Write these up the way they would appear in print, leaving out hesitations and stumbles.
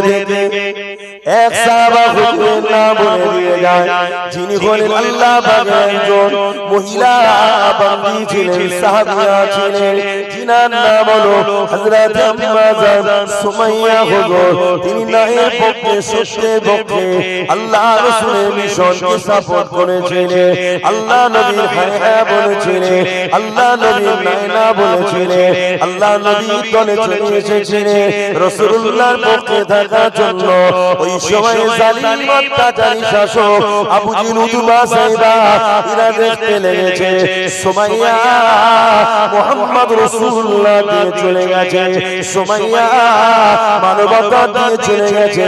দেখে এক সাহাবা হুজুরের নাম বলে দিয়ে যায়, যিনি হলেন আল্লাহ পাকের একজন মহিলা বান্দী ছিলেন, সাহাবিয়া ছিলেন, যিনার নাম হলো হযরত আম্মা জান সুমাইয়া হুজুর। তিনি ন্যায়ের পক্ষে, সত্যের পক্ষে আল্লাহ রাসূলের মিশনকে সাপোর্ট করেছিলেন, আল্লাহ নবীর হ্যাঁ বলেছিলেন, আল্লাহ নবীর না বলেছিলেন, আল্লাহ নবীর দলে চলে এসেছিলেন রাসূলুল্লাহর পক্ষে থাকার জন্য। ওই সময় জালিম অত্যাচারী শাসক আবু জিল উতবা সাইবা এরা দেখতে লেগেছে সুমাইয়া মুহাম্মদ রাসূলুল্লাহ দিয়ে চলে গেছে, সুমাইয়া মানবতা দিয়ে চলে গেছে,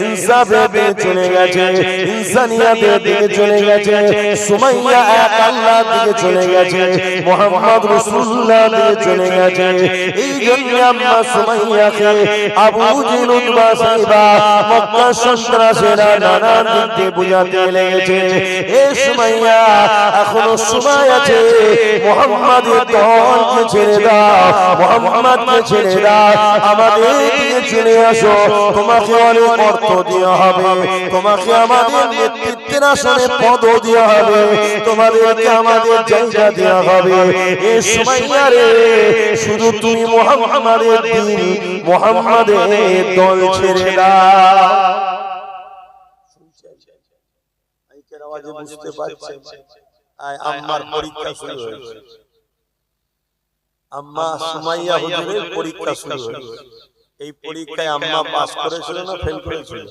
ইনসাফে দিয়ে চলে গেছে, ইনসানিয়াতে দিয়ে চলে গেছে, সুমাইয়া এক আল্লাহ দিয়ে চলে গেছে, মুহাম্মদ রাসূলুল্লাহ দিয়ে চলে গেছে। এই জন্য আম্মা সুমাইয়াকে আবু জিল উতবা সাইবা মক্কা সন্ত্রাসীরা নানান দিক দিয়ে বুঝাতে লেগেছে, এ সুমাইয়া এখনো সময় আছে, মুহাম্মাদের দলকে ছেড়ে দাও, মুহাম্মাদকে ছেড়ে দাও, আমাদের দিকে চলে আসো, তোমাকে অনেক অর্থ দেওয়া হবে, তোমাকে আমাদের নেতৃত্বের আসনে পদ দেওয়া হবে, তোমাদেরকে আমাদের জায়গা দেওয়া হবে। এ সুমাইয়া রে, শুধু তুমি মুহাম্মাদের দিন, মুহাম্মাদের দল ছেড়ে দাও। আওয়াজে বুঝতে পারছেন আম্মার পরীক্ষা শুরু হয়েছে, আম্মা সুমাইয়া হুজুরের পরীক্ষা শুরু হয়েছে। এই পরীক্ষায় আম্মা পাস করেছিল না ফেল করেছিল?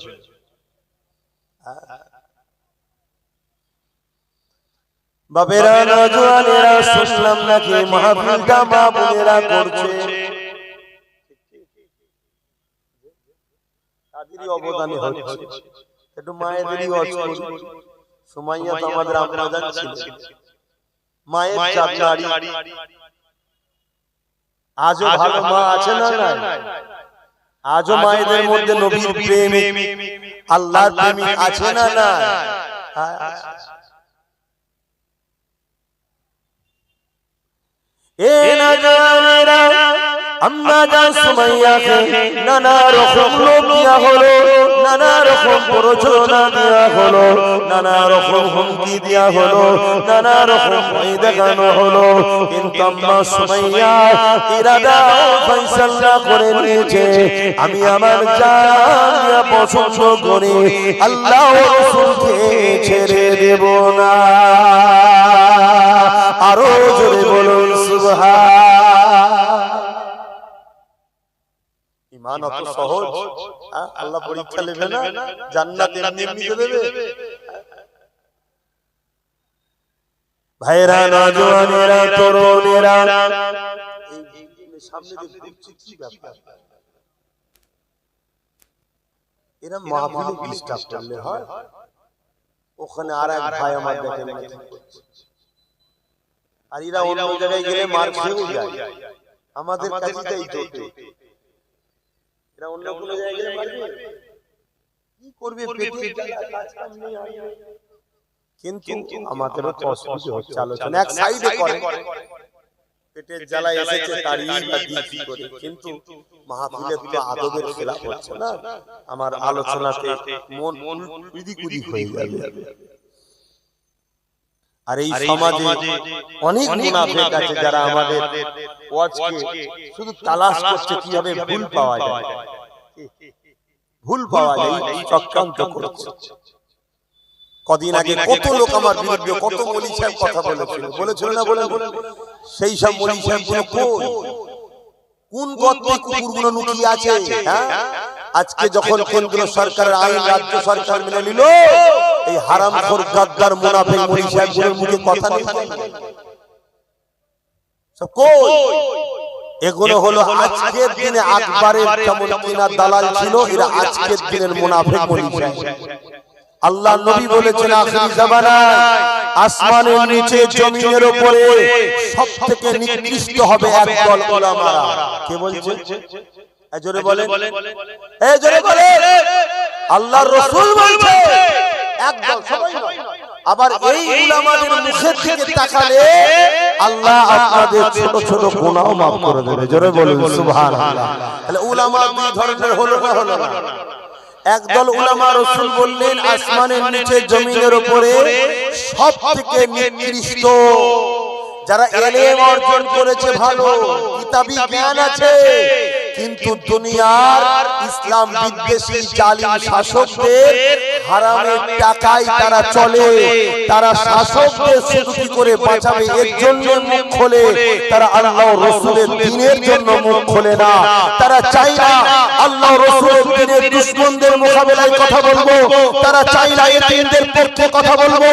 বাবেরা নওজওয়ানেরা শুনলাম নাকি মাহফিলটা মা বোনেরা করছে, তাদেরই অবদানে হচ্ছে, একটু মায়েদেরই ওয়াজ করি। সুমাইয়া তো আমাদের আম্মাজান ছিল, মায়ের জাত নারী, আজও ভালো মা আছে না? আজও মায়েদের মধ্যে নবীর প্রেমিক, আল্লাহর প্রেমিক আছে না? এ না জানেরা আম্মা জান সুমাইয়াকে নানা রকম লোভ দেয়া হলো, নানা রকম প্ররোচনা দেয়া হলো, নানা রকম হুমকি দেয়া হলো, নানা রকম ভয় দেখানো হলো, কিন্তু আম্মা সুমাইয়া ইরাদা ফয়সালা করে নিয়েছে, আমি আমার জান পছন্দ করি, আল্লাহ ও রাসূলকে ছেড়ে দেব না। আরো জোরে বলুন সুবহান। ইমান অত সহজ? আল্লাহ পরীক্ষা নেবে না? জান্নাত এমনি এমনি দেবে? ভাইরা নওজওয়ানেরা তরুণেরা, এই সামনে দেখছি কি ব্যাপার, এরা মাহফিলে ডিস্টার্ব করলে হয়, ওখানে আর এক ভাই আমার দেখেন আর এরা অন্য জায়গায় গেলে মার খেয়েও যায়, আমাদের কাছে তাই জোটে, এরা অন্য কোনো জায়গায় গেলে মারবে, কি করবে, পেটের কাজ কাম নেই। কিন্তু আমাদেরও তো অসুবিধা হচ্ছে, আলোচনা এক সাইডে করে, পেটের জ্বালা এসেছে তারই বা দিচ্ছি করে, কিন্তু মাহফিলের তো আদবের খেলাফ হচ্ছে না, আমার আলোচনাতে মন উদিক হয়ে যাবে। আর এই সমাজে অনেক মুনাফিক আছে যারা আমাদের ওয়াজকে শুধু তালাশ করছে কিভাবে ভুল পাওয়া যায়, ভুল পাওয়া যায় চক্রান্ত করছে। কদিন আগে কত লোক আমার বিরুদ্ধে কত মৌলী সাহেব কথা বলেছিল না? বলে সেই সব মৌলী সাহেবগুলো কোন গর্তে কুকুরগুলো লুকিয়ে আছে? আজকে যখন কেন্দ্র সরকারের আইন রাজ্য সরকার মেনে নিল, এই হারামখোর গাদ্দার মুনাফিক মৌলী সাহেবগুলোর মুখে কথা নেই। সব কই? এগুলো হলো আজকের দিনে আকবরের যেমন কিনা দালাল ছিল, এরা আজকের দিনের মুনাফিক মৌলী সাহেব। আল্লাহ নবী বলেছেন আখিরি জামানায় আসমানের নিচে জমিনের উপরে সবথেকে নিকৃষ্ট হবে একদল উলামারা। কে বলছে? জোরে বলেন, জোরে বলেন। আল্লাহর রাসূল বলছে একদল, সবাই নয়। আবার এই উলামাদের মুখের দিকে তাকালে আল্লাহ আপনাদের ছোট ছোট গুনাহ maaf করে দেবে। জোরে বলুন সুবহানাল্লাহ। তাহলে উলামা দুই ধরনের হলো না? একদল উলামা রাসূল বললেন আসমানের নিচে জমিনের উপরে সবথেকে নিকৃষ্ট যারা ইলম অর্জন করেছে, ভালো কিতাবী জ্ঞান আছে, কিন্তু দুনিয়ার ইসলাম বিদ্বেষী জালিম শাসকদের হারামের টাকায় তারা চলে, তারা শাসকদের শুধু কি করে বাঁচাবে এর জন্য মুখ খোলে, তারা আল্লাহ রাসূলের দ্বীনের জন্য মুখ খোলে না। তারা চায় না আল্লাহ রাসূলের দ্বীনের দুশমনদের মোকাবেলায় কথা বলবো, তারা চায় না এতিমদের পক্ষে কথা বলবো,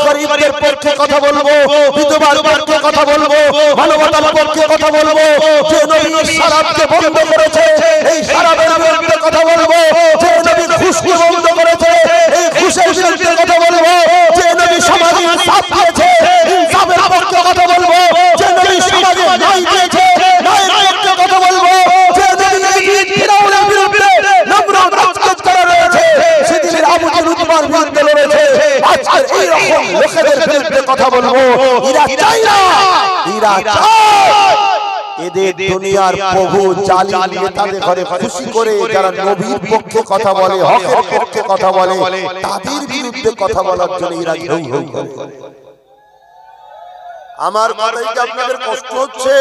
গরিবদের পক্ষে কথা বলবো, বিধবার পক্ষে কথা বলবো, মানবতার পক্ষে কথা বলবো। যে নবী শরাবকে বন্ধ করেছে এই শরাবের বিরুদ্ধে কথা বলবো, যে নবী ঘুষকে বন্ধ করেছে এই ঘুষের বিরুদ্ধে কথা বলবো, যে নবী সমাজে ইনসাফ দিয়েছে ইনসাফের পক্ষে কথা বলবো, যে নবী সমাজে ন্যায় দিয়েছে ন্যায়ের পক্ষে কথা বলবো, যে নবী ফিরাউনের বিরুদ্ধে নমরুদ রাজত্ব করা রয়েছে সেদিনের আবু জাহল উতবার বিরুদ্ধে লড়েছে, আজকে এই রকম লোকেদের বিরুদ্ধে কথা বলবো। এরা চায় না, এরা চায় এদের দুনিয়ার প্রভু জালিম নেতাদের ঘরে খুশি করে যারা নবীর পক্ষে কথা বলে, হকের পক্ষে কথা বলে, তাদের বিরুদ্ধে কথা বলার জন্য এরা হই হই করে। আমার কথাই কি আপনাদের কষ্ট হচ্ছে?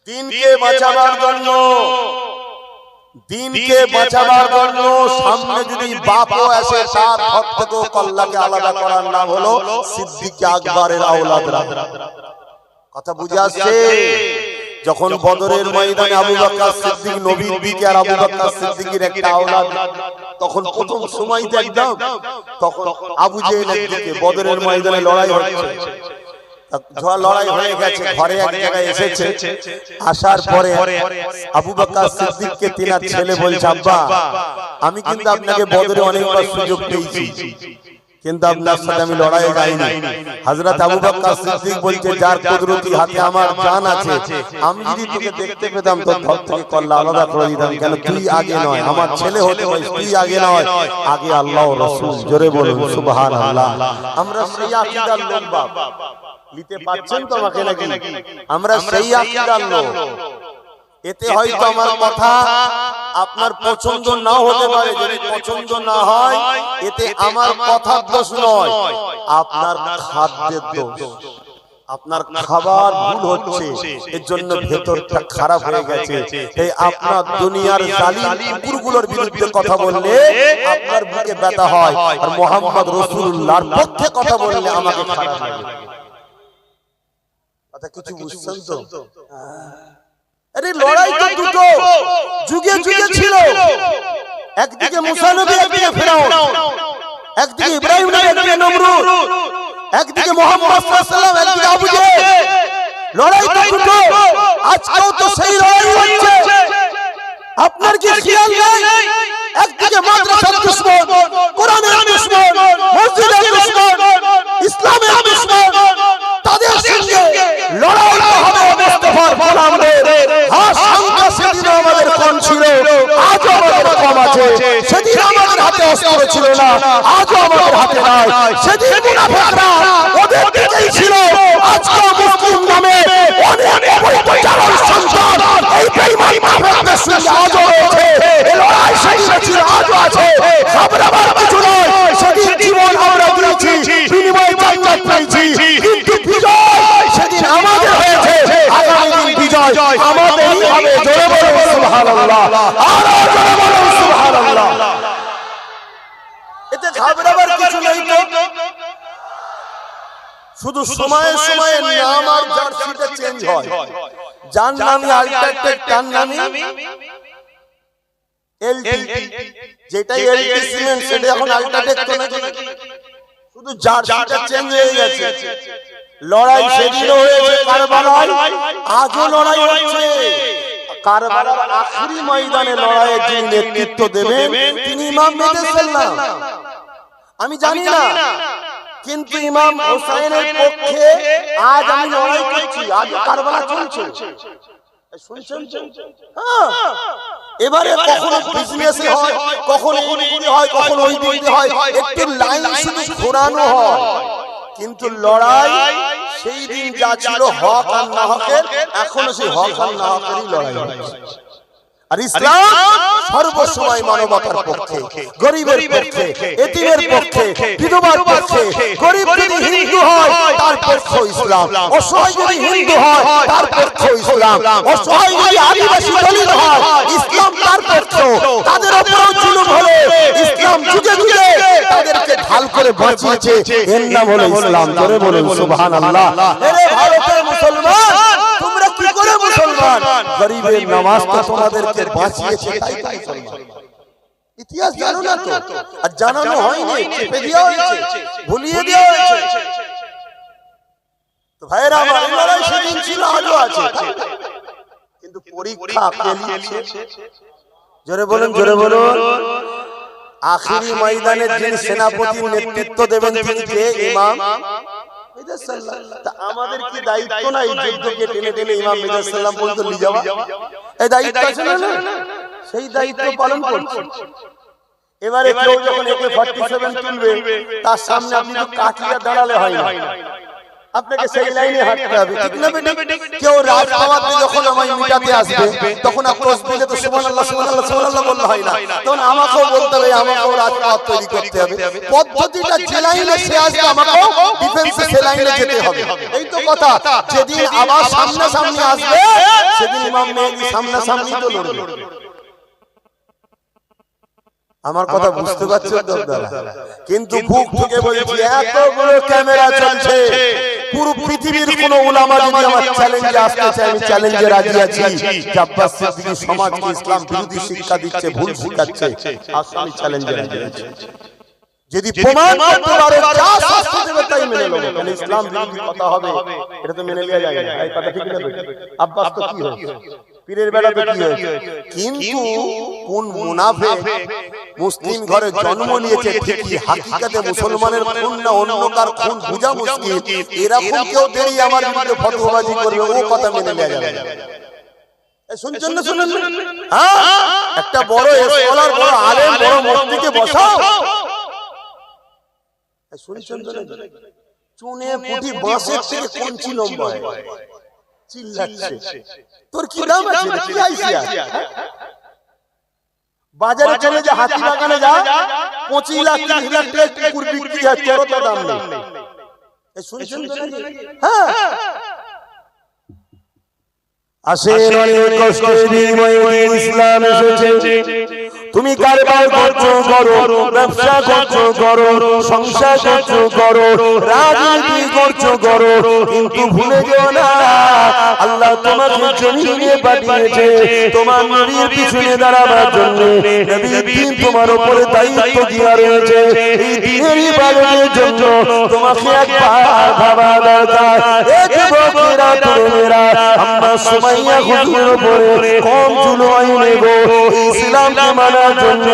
দিনকে বাঁচাবার জন্য, দিনকে বাঁচাবার জন্য সামনে যদি বাপও আসে তার ঘর থেকেও কল্লাকে আলাদা করার নাম হলো সিদ্দিক আকবরের আওলাদরা। কথা বুঝে আসছে? যখন বদরের ময়দানে আবু বকর সিদ্দিক নবীর দিকে আর আবু বকর সিদ্দিকের একটা আওলাদ, তখন প্রথম সময়তে একদম তখন আবু জেহেলের দিকে বদরের ময়দানে লড়াই হচ্ছে, লড়াই হয়ে গেছে, ঘরে এক জায়গায় এসেছে, আসার পরে আবু বকর সিদ্দিককে তিনার ছেলে বলছে, আব্বা আমি কিন্তু আপনাকে বদরে অনেকবার সুযোগ পেয়েছি কিন্তু আপনার সাথে আমি লড়াইয়ে যাইনি। হযরত আবু বকর সিদ্দিক বলছে, যার কুদরতি হাতে আমার জান আছে, আমি যদি তোকে দেখতে পেতাম তো ধর থেকে কল্লা আলাদা করে দিতাম। কেন তুই আগে নয়, আমার ছেলে হতে পারিস, তুই আগে নয়, আগে আল্লাহ ও রাসূল। জোরে বলুন সুবহানাল্লাহ। আমরা সেই আকীদার লোক বাপ, নিতে পাচ্ছেন তো আমাকে নাকি? আমরা সেই আকীদার লোক। এতে হয়তো আমার কথা আপনার পছন্দ নাও হতে পারে, যদি পছন্দ না হয় এতে আমার কথার দোষ নয়, আপনার খাদ্যের দোষ। আপনার খাবার ভুল হচ্ছে, এর জন্য ভেতরটা খারাপ হয়ে গেছে। এই আপনার দুনিয়ার জালিম কুকুরগুলোর বিরুদ্ধে কথা বললে আপনার বুকে ব্যথা হয়, আর মুহাম্মদ রাসূলুল্লাহর পক্ষে কথা বললে আমাকে খারাপ লাগে। কথা কিছু বুঝছেন তো? আরে লড়াই তো দুটো যুগে যুগে ছিল, একদিকে মুসা নবী, একদিকে ফিরআউন, একদিকে ইব্রাহিম নবী, একদিকে নমরুদ, একদিকে মুহাম্মদ সাল্লাল্লাহু আলাইহি ওয়াসাল্লাম, একদিকে আবু জেহেল। লড়াই তো দুটো, আজকেও তো সেই লড়াই হচ্ছে। আপনার কি খেয়াল নাই? একদিকে মাদ্রাসার দুশমন, কোরআনের দুশমন, মসজিদের দুশমন, ইসলামের দুশমন, তাদের সঙ্গে লড়াই হবে মুস্তাফার গোলামদের। হ্যাঁ, সংখ্যা সেদিন আমাদের কম ছিল, আজও আমাদের কম আছে। সেদিন আমাদের হাতে অস্ত্র ছিল না, আজও আমাদের হাতে নাই। সেদিন মুনাফিকরা ওদের দিকেই ছিল, আজকে মুসলিম নামে অনেক অবৈধ জালের সন্তান এই বেঈমান মুনাফিকদের সঙ্গে আজও রয়েছে। এই লড়াই সেদিন ছিল, আজও আছে। ঘাবড়াবার কিছু নয়। সেদিন জীবন আমরা দিয়েছি, বিনিময়ে জান্নাত পেয়েছি, কিন্তু বিজয় সেদিন আমাদের হয়েছে। আগামী দিন বিজয় আমাদেরই হবে। জোরে বলুন সুবহানাল্লাহ, আরো জোরে বলুন সুবহানাল্লাহ। এতে ঘাবড়াবার কিছু নেই তো, শুধু সময়ে সময়ে নাম আর জার্সিটা চেঞ্জ হয়। যার নামই আল্ট্রাটেক, তার নামই এলটি, যেটাই এলটি সিমেন্ট সেটা এখন আল্ট্রাটেক তো নাকি, শুধু জার্সিটা চেঞ্জ হয়ে গেছে। লড়াই সেদিনও হয়েছে কারবালায়, আজও লড়াই হচ্ছে। কারবালার আখেরি ময়দানে লড়াইয়ের যিনি নেতৃত্ব দেবেন তিনি ইমাম মেহদী সাল্লাম। আমি জানি না, কিন্তু ইমাম হোসেনের পক্ষে আজ আমি লড়াই করছি, আজ কারবালা চলছে। শুনছেন? হ্যাঁ, এবারে কখনো বিজনেসে হয়, কখনো এই হয়, কখনো ওই দিকে হয়, একটু লাইন শুধু ঘোরানো হয়, কিন্তু লড়াই সেই দিন যা ছিল হক আর না হকের, এখনো সেই হক আর না হকেরই লড়াই হচ্ছে। আর ইসলাম সর্বসময় মানবতার পক্ষে, গরিবের পক্ষে, এতিমের পক্ষে, বিধবার পক্ষে। গরিব যদি হিন্দু হয় তার পক্ষে ইসলাম, অসহায় যদি হিন্দু হয় তার পক্ষে ইসলাম, অসহায় যদি আদিবাসী দলিত হয় ইসলাম তার পক্ষে। তাদের উপর জুলুম হলে ইসলাম যুগে যুগে তাদেরকে ঢাল করে বাঁচিয়েছে, এর নাম হলো ইসলাম। জোরে বলুন সুবহানাল্লাহ। আরে ভারতের মুসলমান, তোমরা কি করে মুসলমান? গরিবের নামাজ তো তোমাদেরকে বাঁচিয়েছে, তাই তো মুসলমান। ইতিহাস জানো না তো, আর জানানো হয়নি, চেপে দেওয়া হয়েছে, ভুলিয়ে দেওয়া হয়েছে। তো ভাইরা আমার, এই লড়াই সেদিন ছিল, আজও আছে, কিন্তু পরীক্ষা কে নিচ্ছে? জোরে বলুন, জোরে বলুন। আখিরি ময়দানে যিনি সেনাপতির নেতৃত্ব দেবেন তিনি কে? ইমাম। আমাদের কি দায়িত্ব নাই যুদ্ধকে টেনে টেনে ইমাম মির্জা সাল্লাম পর্যন্ত নিয়ে যাওয়া? এই দায়িত্ব আছে না? সেই দায়িত্ব পালন করছে। এবারে কেউ যখন AK-47 তুলবে তার সামনে আপনি তো কাটিয়া দাঁড়ালে হয় না, আপনাকে সেই লাইনে হাঁটতে হবে, ঠিক না বেটি? কেউ রাজপাওয়াতে যখন আমায় মিটাতে আসবে তখন আপনি তসবিহে তো সুবহানাল্লাহ সুবহানাল্লাহ সুবহানাল্লাহ বললে হয় না, তখন আমাকেও বলতে হবে, আমাকেও রাজপাওয়াত তৈরি করতে হবে। পদ্ধতিটা যে লাইনে সে আসবে আমাকেও ডিফেন্সে সে লাইনে যেতে হবে, এই তো কথা। যেদিন আবার সামনাসামনি আসবে সেদিন ইমাম মেহেদী সামনাসামনি তো লড়বে। আমার কথা বুঝতে পারছো তো আপনারা? কিন্তু বুক ঠুকে বলছি, এতগুলো ক্যামেরা চলছে, পুরো পৃথিবীর কোন উলামা যদি আমার চ্যালেঞ্জে আসতে চায় আমি চ্যালেঞ্জে রাজি আছি। আব্বাস সিদ্দিকী সমাজকে ইসলাম বিরোধী শিক্ষা দিচ্ছে, ভুল শিখাচ্ছে, আমি চ্যালেঞ্জে রাজি আছি। যদি প্রমাণ করতে পারে যা শাস্তি দেবে তাই মেনে নেব, কারণ ইসলাম বিরোধী কথা হবে এটা তো মেনে নেওয়া যায় না। এই কথা ঠিক না? আব্বাস তো কি হয়েছে, পীরের বেলা তো কি হয়েছে, কিন্তু কোন মুনাফিক মুসলিম ঘরে জন্ম নিয়েছে ঠিকই, হাকিকাতে মুসলমানের খুন না অন্য কার খুন বোঝা মুশকিল। এরকম কেউ দেরি আমার বিরুদ্ধে ফতোয়াবাজি করবে, ও কথা মেনে নেওয়া যাবে না। শুনছেন না? শুনুন, একটা বড় স্কলার, বড় আলেম, বড় মুফতিকে বসাও, শুনছেন তো? চুনে পুঁটি বাঁশের থেকে কঞ্চি লম্বা হয়, চিল্লাচ্ছে, তোর কি দাম আছে, কি আইসি আছে? বাজারে চলে যা, হাতি বাগানে যা, 25 লাখ 30 লাখ টাকা কুকুর বিক্রি হয়, তোর তো দাম নেই। শুনছেন তো? হ্যাঁ, আসেন অনেক কষ্টের বিনিময়ে ইসলাম এসেছে। তুমি কারবার করছো করো, ব্যবসা করছো করো, সংসার করছো করো, রাজনীতি করছো করো, কিন্তু ভুলে যেও না আল্লাহ তোমাকে জমিনে পাঠিয়েছে তোমার নবীর পিছনে দাঁড়াবার জন্য। নবীর দিন তোমার উপরে দায়িত্ব দেওয়া রয়েছে, এই দিনের ইবাদতের জন্য তোমাকে একবার ভাবা দরকার। এই যুবকেরা, তরুণেরা, আমরা সুমাইয়া হুজুরের উপরে কম জুলুম নেব, ইসলামকে মানার জন্য,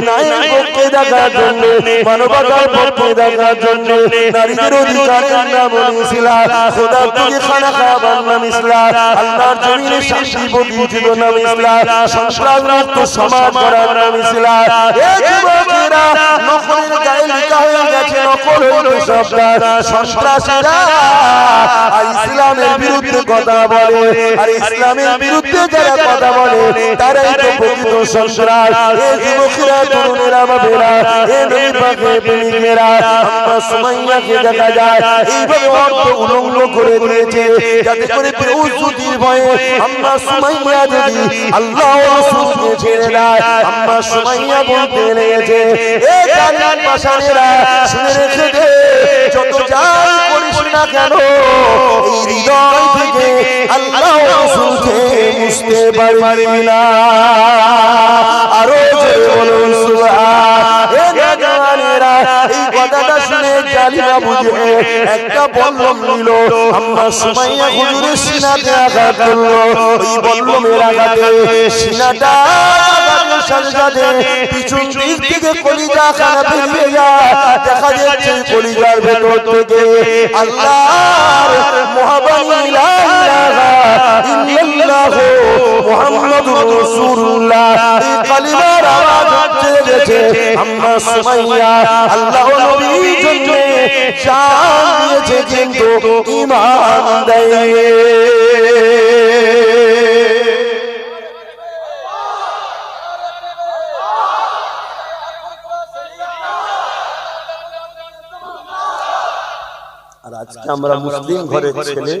নারীর পক্ষে দেখার জন্য, মানবতার পক্ষে দেখার জন্য, নারীদের অধিকারের নাম ইসলাম, খোদা তুই খানা খাবার নাম ইসলাম, আল্লাহর জমিনে শান্তি প্রতিষ্ঠিত নাম ইসলাম, সন্ত্রাসমুক্ত সমাজ করার নাম ইসলাম। এই যুবকেরা নকলের গায়ে লেখা হয়ে গেছে, নকল হইতে সরকার, সন্ত্রাসীরা আর ইসলামের বিরুদ্ধে কথা বলে, আর ইসলামের বিরুদ্ধে যারা কথা বলে তারাই তো প্রকৃত সন্ত্রাস। এই যুবকেরা, তরুণেরা, বাবেরা, এই নবীর পাকে প্রেমিকেরা, আমরা সুমাইয়াকে দেখা যায় এইভাবে অর্থ উলঙ্গ করে দিয়েছে, যাতে করে বেউজুতির ভয়ে আমরা সুমাইয়া যদি আল্লাহ রাসূলকে ছেড়ে দেয়, আমরা সুমাইয়া বলতে লেগেছে, এই কালিয়ান পাশানেরা শুনে রেখে দে, যত যাই করিস না কেন এই হৃদয় থেকে আল্লাহ রাসূলকে মুছতে পারবি না। আরো জোরে বলুন সুবহান। এই কথাটা শুনে জালিমা বুঝে একটা বল্লম নিল, আমরা সুমাইয়া হুজুরের সিনাতে আঘাত করলো। ওই বল্লমের আঘাতে সিনাটা সাথে পিছন দিক থেকে কলিজা খানা বেরিয়ে যায়, দেখা যাচ্ছে কলিজার ভেতর থেকে আল্লাহর মহাবাণী লা ইলাহা ইল্লাল্লাহু মুহাম্মাদুর রাসূলুল্লাহ এই কালিমার আওয়াজ হচ্ছে গেছে। আমরা সুমাইয়া আল্লাহ নবীর জন্য জান দিয়েছে, কিন্তু ঈমান দেয়নি। আজকে আমরা মুসলিম ঘরের ছেলে,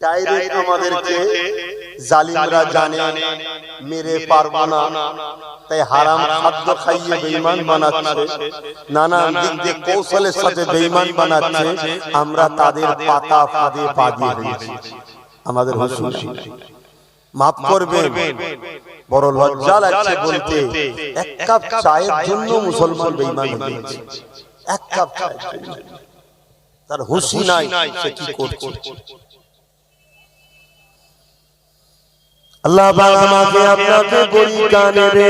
ডাইরেক্ট আমাদেরকে জালিমরা জানে মেরে পারবো না, তাই হারাম খাদ্য খাইয়ে বেঈমান বানাচ্ছে, নানান দিক দিয়ে কৌশলের সাথে বেঈমান বানাচ্ছে। আমরা তাদের পাতা ফাঁদে পা দিয়ে দিয়েছি। আমাদের হুঁশিয়ার, মাফ করবেন, বড় লজ্জা লাগছে বলতে, এক কাপ চায়ের জন্য মুসলমান বেঈমান হয়ে গেছে। এক কাপ চায়ের জন্য তার হুঁশি নাই, সে কি করছে। আল্লাহ পাক আমাকে আপনাকে পরীক্ষা নেবে।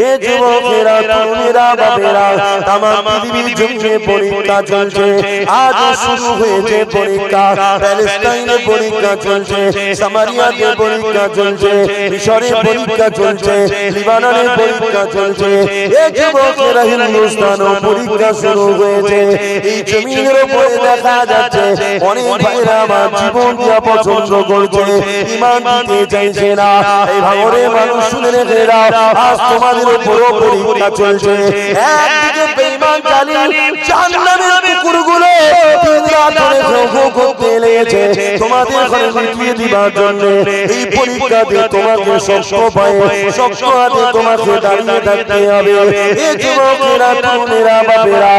এ যুবকেরা, তরুণেরা, বাবেরা, তামাম পৃথিবীর জমিনে পরীক্ষা চলছে। আজ শুরু হয়েছে পরীক্ষা, প্যালেস্টাইনে পরীক্ষা চলছে, সামারিয়াতে পরীক্ষা চলছে, মিশরে পরীক্ষা চলছে, লিবাননে পরীক্ষা চলছে। এ যুবকেরা, হিন্দুস্তানেও পরীক্ষা শুরু হয়েছে। এই জমিনের উপরে দেখা যাচ্ছে অনেক ভাইরা আমার জীবন দিয়া পছন্দ করছে, ঈমান দিতে চাইছে না। এই ভাঙরে মানুষ শুনে রেখে দাও, আজ তোমাদের উপরও পরীক্ষা চলছে। একদিকে বেঈমান জালিম জাহান্নামের কুকুরগুলো দিন রাত ধরে ভোগ করতে লেগেছে তোমাদের ঘরে মিটিয়ে দিবার জন্য। এই পরীক্ষাতে তোমাকে শক্ত পায়ে, শক্ত হাতে তোমাকে দাঁড়িয়ে থাকতে হবে। এই যুবকেরা, তরুণেরা, বাবেরা,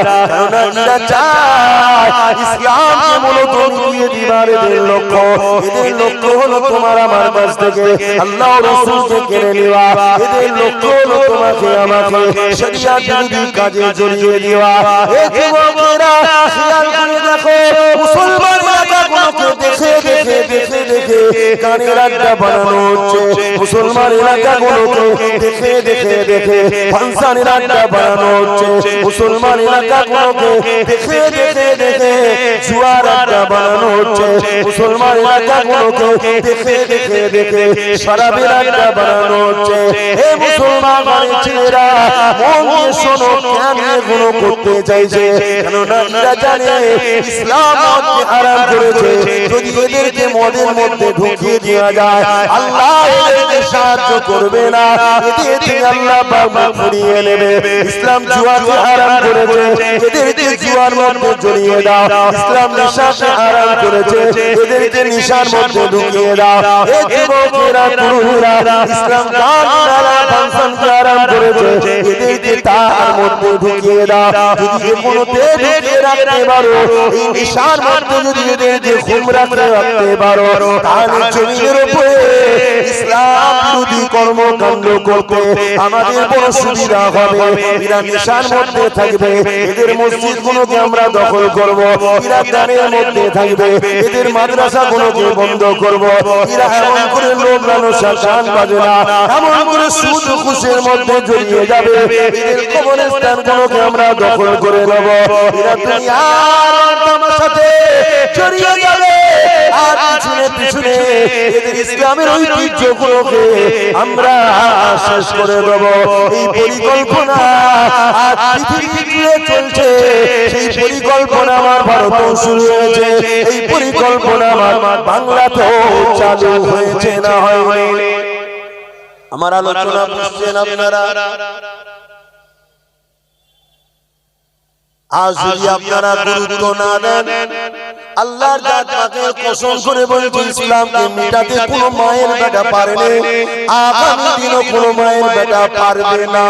কেননা এরা চায় ইসলামকে মূলত মিটিয়ে দিবার এদের লক্ষ্য। এদের লক্ষ্য হলো তোমার আমার কাছ থেকে আল্লাহ রাসূলকে কেড়ে নেওয়া। এদের লক্ষ্য হলো তোমাকে আমাকে শরিয়ত বিরোধী কাজে জড়িয়ে দেওয়া। এই যুবকেরা, খেয়াল করে দেখো, মুসলমান এলাকাগুলোকে দেখে দেখে দেখে দেখে কানের আড্ডা বানানো হচ্ছে। মুসলমান এলাকাগুলোকে দেখে দেখে দেখে ফাংশনের আড্ডা বানানো হচ্ছে। মুসলমান এলাকাগুলোকে দেখে দেখে দেখে জুয়ার আড্ডা বানানো হচ্ছে। মুসলমান এলাকাগুলোকে দেখে দেখে দেখে শরাবের আড্ডা বানানো হচ্ছে। হে মুসলমান ছেলেরা, মন দিয়ে শোনো, কেন এগুলো করতে চাইছে? কেননা এরা জানে ইসলাম মদকে হারাম করেছে। যদি এদেরকে মদের মধ্যে ঢুকিয়ে দেওয়া যায়, আল্লাহ এদেরকে সাহায্য করবে না, এদেরকে আল্লাহ বাবা ফিরিয়ে নেবে। ইসলাম জুয়াকে হারাম করেছে, এদেরকে জুয়ার মধ্যে জড়িয়ে দাও। ইসলাম নেশাকে হারাম করেছে, এদেরকে নেশার মধ্যে ঢুকিয়ে দাও। এই যুবকেরা, তরুণেরা, ইসলাম গান নারা ফাংশনকে হারাম করেছে, এদেরকে তার মধ্যে ঢুকিয়ে দাও। যদি কোনোতে ঢুকিয়ে রাখতে পারো, এই নেশার মধ্যে যদি এদেরকে ঘুম রাখতে পারো, তাহলে জমিনের উপরে ইসলাম বিরোধী কর্মকাণ্ড করতে আমাদের বড় সুবিধা হবে। এরা নেশার মধ্যে থাকবে, এদের মসজিদ গুলোকে আমরা দখল করব। এরা গানের মধ্যে থাকবে, এদের মাদ্রাসা গুলোকে বন্ধ করব। এরা এমন করে লোক মানুষের গান বাজে না, এমন করে সুদ ঘুষের মধ্যে জড়িয়ে যাবে। এদের কবরস্থান গুলোকে আমরা দখল করে নেব। এরা দুনিয়ার তামাশাতে জড়িয়ে যাবে, আর পিছনে পিছনে এদের ইসলামের ঐতিহ্যগুলোকে আমরা শেষ করে দেব। এই পরিকল্পনা আর পৃথিবী জুড়ে চলছে। সেই পরিকল্পনা আমার ভারতেও শুরু হয়েছে, এই পরিকল্পনা আমার বাংলাতেও চালু হয়েছে না হয়নি। আমার আলোচনা বুঝছেন আপনারা? আজ যদি আপনারা গুরুত্ব না দেন, আল্লাহর জাত পাকের কসম করে বলছি, ইসলামকে মিটাতে কোনো মায়ের বেটা পারেনি, আগামী দিনও কোনো মায়ের বেটা পারবে না।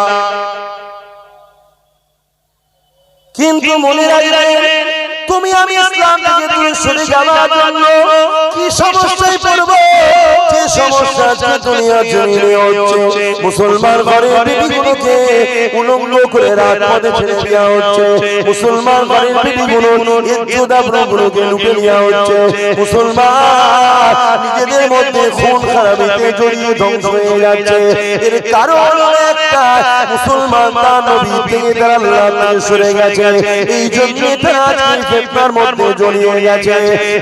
কিন্তু মনে রাখবেন, তুমি আমি ইসলাম থেকে দূরে সরে যাওয়ার জন্য কি সমস্যায় পড়বো, যে সমস্যা আজকে দুনিয়ার জমিনে হচ্ছে। মুসলমান ঘরের বিবিগুলোকে উলঙ্গ করে রাজপথে ছেড়ে দেওয়া হচ্ছে। মুসলমান ঘরের বিবিগুলো ইজ্জত আবরুগুলোকে লুটে নেওয়া হচ্ছে। মুসলমান নিজেদের মধ্যে খুন খারাপিতে জড়িয়ে ধ্বংস হয়ে যাচ্ছে। এর কারণ একটা, মুসলমান তার নবী থেকে তারা আল্লাহ থেকে সরে গেছে। এই জন্য তারা আজকে ফিতনার মধ্যে জড়িয়ে গেছে।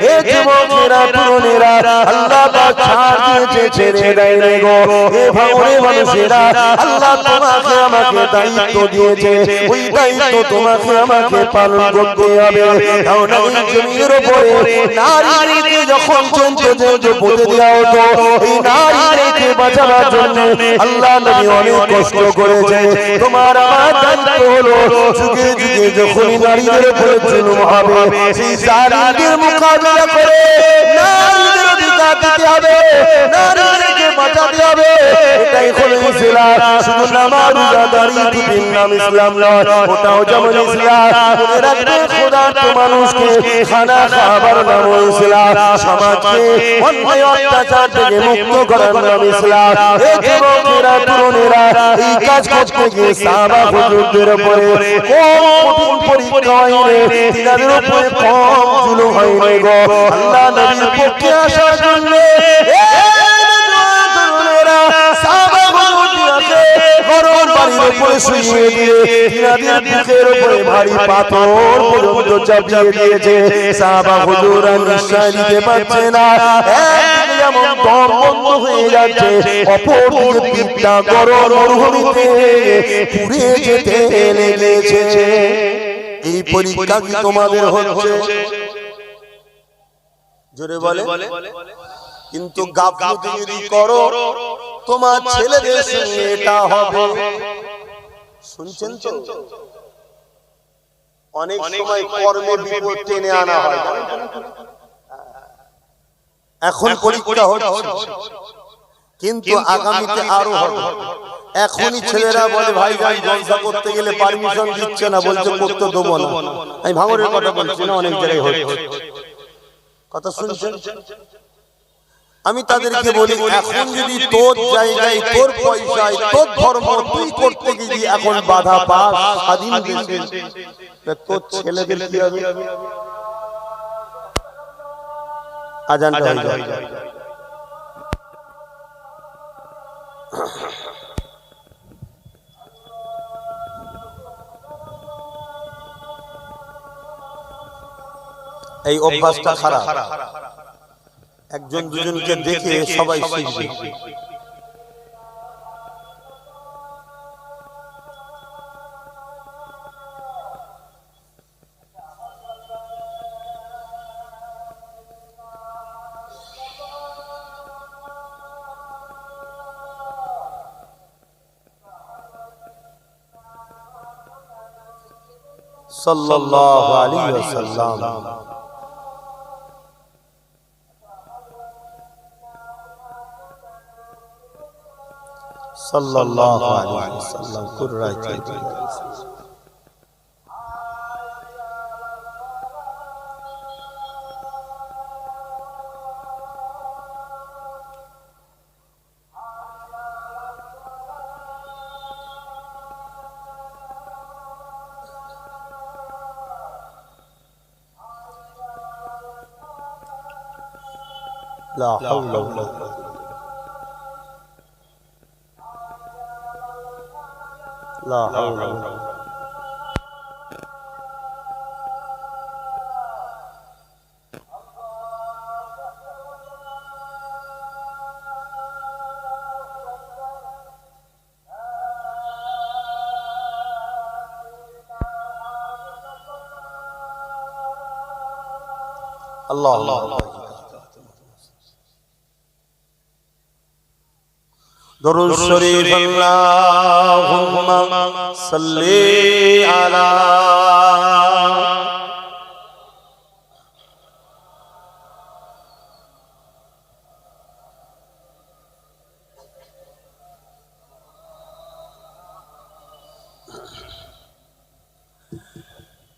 হে যুবকেরা, তরুণেরা, আল্লাহ পাক ছাড় দিয়েছে, ছেড়ে দেয়নি গো। হে ভাঙরে মানুষেরা, আল্লাহ তোমাকে আমাকে দায়িত্ব দিয়েছে, ওই দায়িত্ব তোমাকে আমাকে পালন করতে হবে। কারণ এই জমির উপরে নারীকে যখন চলতে পড়ে দেওয়া হতো, এই নারীকে বাঁচাবার জন্য আল্লাহ নবী অনেক কষ্ট করেছে। হয়েছে। তোমার আমার দায়িত্ব হলো যুগে যুগে যখনই নারীদের উপরে জুলুম হবে সেই জালিমদের মোকাবিলা করে নারীদের অধিকার দিতে হবে, নারীদেরকে বাঁচাতে হবে। এটাই হলো ইসলাম। শুধু নামাজ রোজা দাঁড়িয়ে দিন নাম ইসলাম নয়, ওটাও যেমন ইসলাম। মনে রাখবে খোদার্থ মানুষকে খানা খাবার নাম ইসলাম, সমাজকে অন্যায় অত্যাচার থেকে মুক্ত করার নাম ইসলাম। এই যুবকেরা তরুণেরা এই কাজ করতে গিয়ে সাহাবা হুজুরদের উপরে কঠিন পরীক্ষা হয়নি, তিনাদের উপরে কম জুলুম হয়নি গো। আল্লাহ নবীর পক্ষে আসার জন্য ভারী পাথর পর্যন্ত চাপিয়ে দিয়েছে। সাহাবা হুজুররা নিঃশ্বাস নিতে পারছে না, একদিকে যেমন দম বন্ধ হয়ে যাচ্ছে, অপরদিকে পিঠটা গরম মরুভূমিতে পুড়ে যেতে লেগেছে। এই পরীক্ষা কি তোমাদের হচ্ছে? জোরে বলে। কিন্তু গাফলতি যদি করো তোমার ছেলেদের সঙ্গে এটা হবে। শুনছেন তো? অনেক সময় কর্মে বিপদ টেনে আনা হয়। এখন পরীক্ষা হচ্ছে কিন্তু আগামীতে আরো হবে। এখনই ছেলেরা বলে ভাই ভাই জলসা করতে গেলে পারমিশন দিচ্ছে না, বলছে করতে দেবো না। আমি ভাঙরের কথা বলছি না, অনেক জায়গায় হচ্ছে। কথা শুনছেন? আমি তাদেরকে বলি এখন যদি তোর জায়গায় তোর পয়সায় তোর ধর্ম তুই করতে গিয়ে এখন বাধা পাস স্বাধীন দেশে, তোর ছেলেদের কি হবে? আজানটা হয়ে যায়। এই অভ্যাসটা খারাপ। একজন দুজনকে দেখে সবাই শিখবে। সাল্লাল্লাহু আলাইহি ওয়াসাল্লাম। সাল্লাল্লাহু আলাইহি ওয়াসাল্লাম কুররাই চাইতেন। লা হাওলা ওয়ালা لا حول ولا قوة الله درود شریف اللهم صل على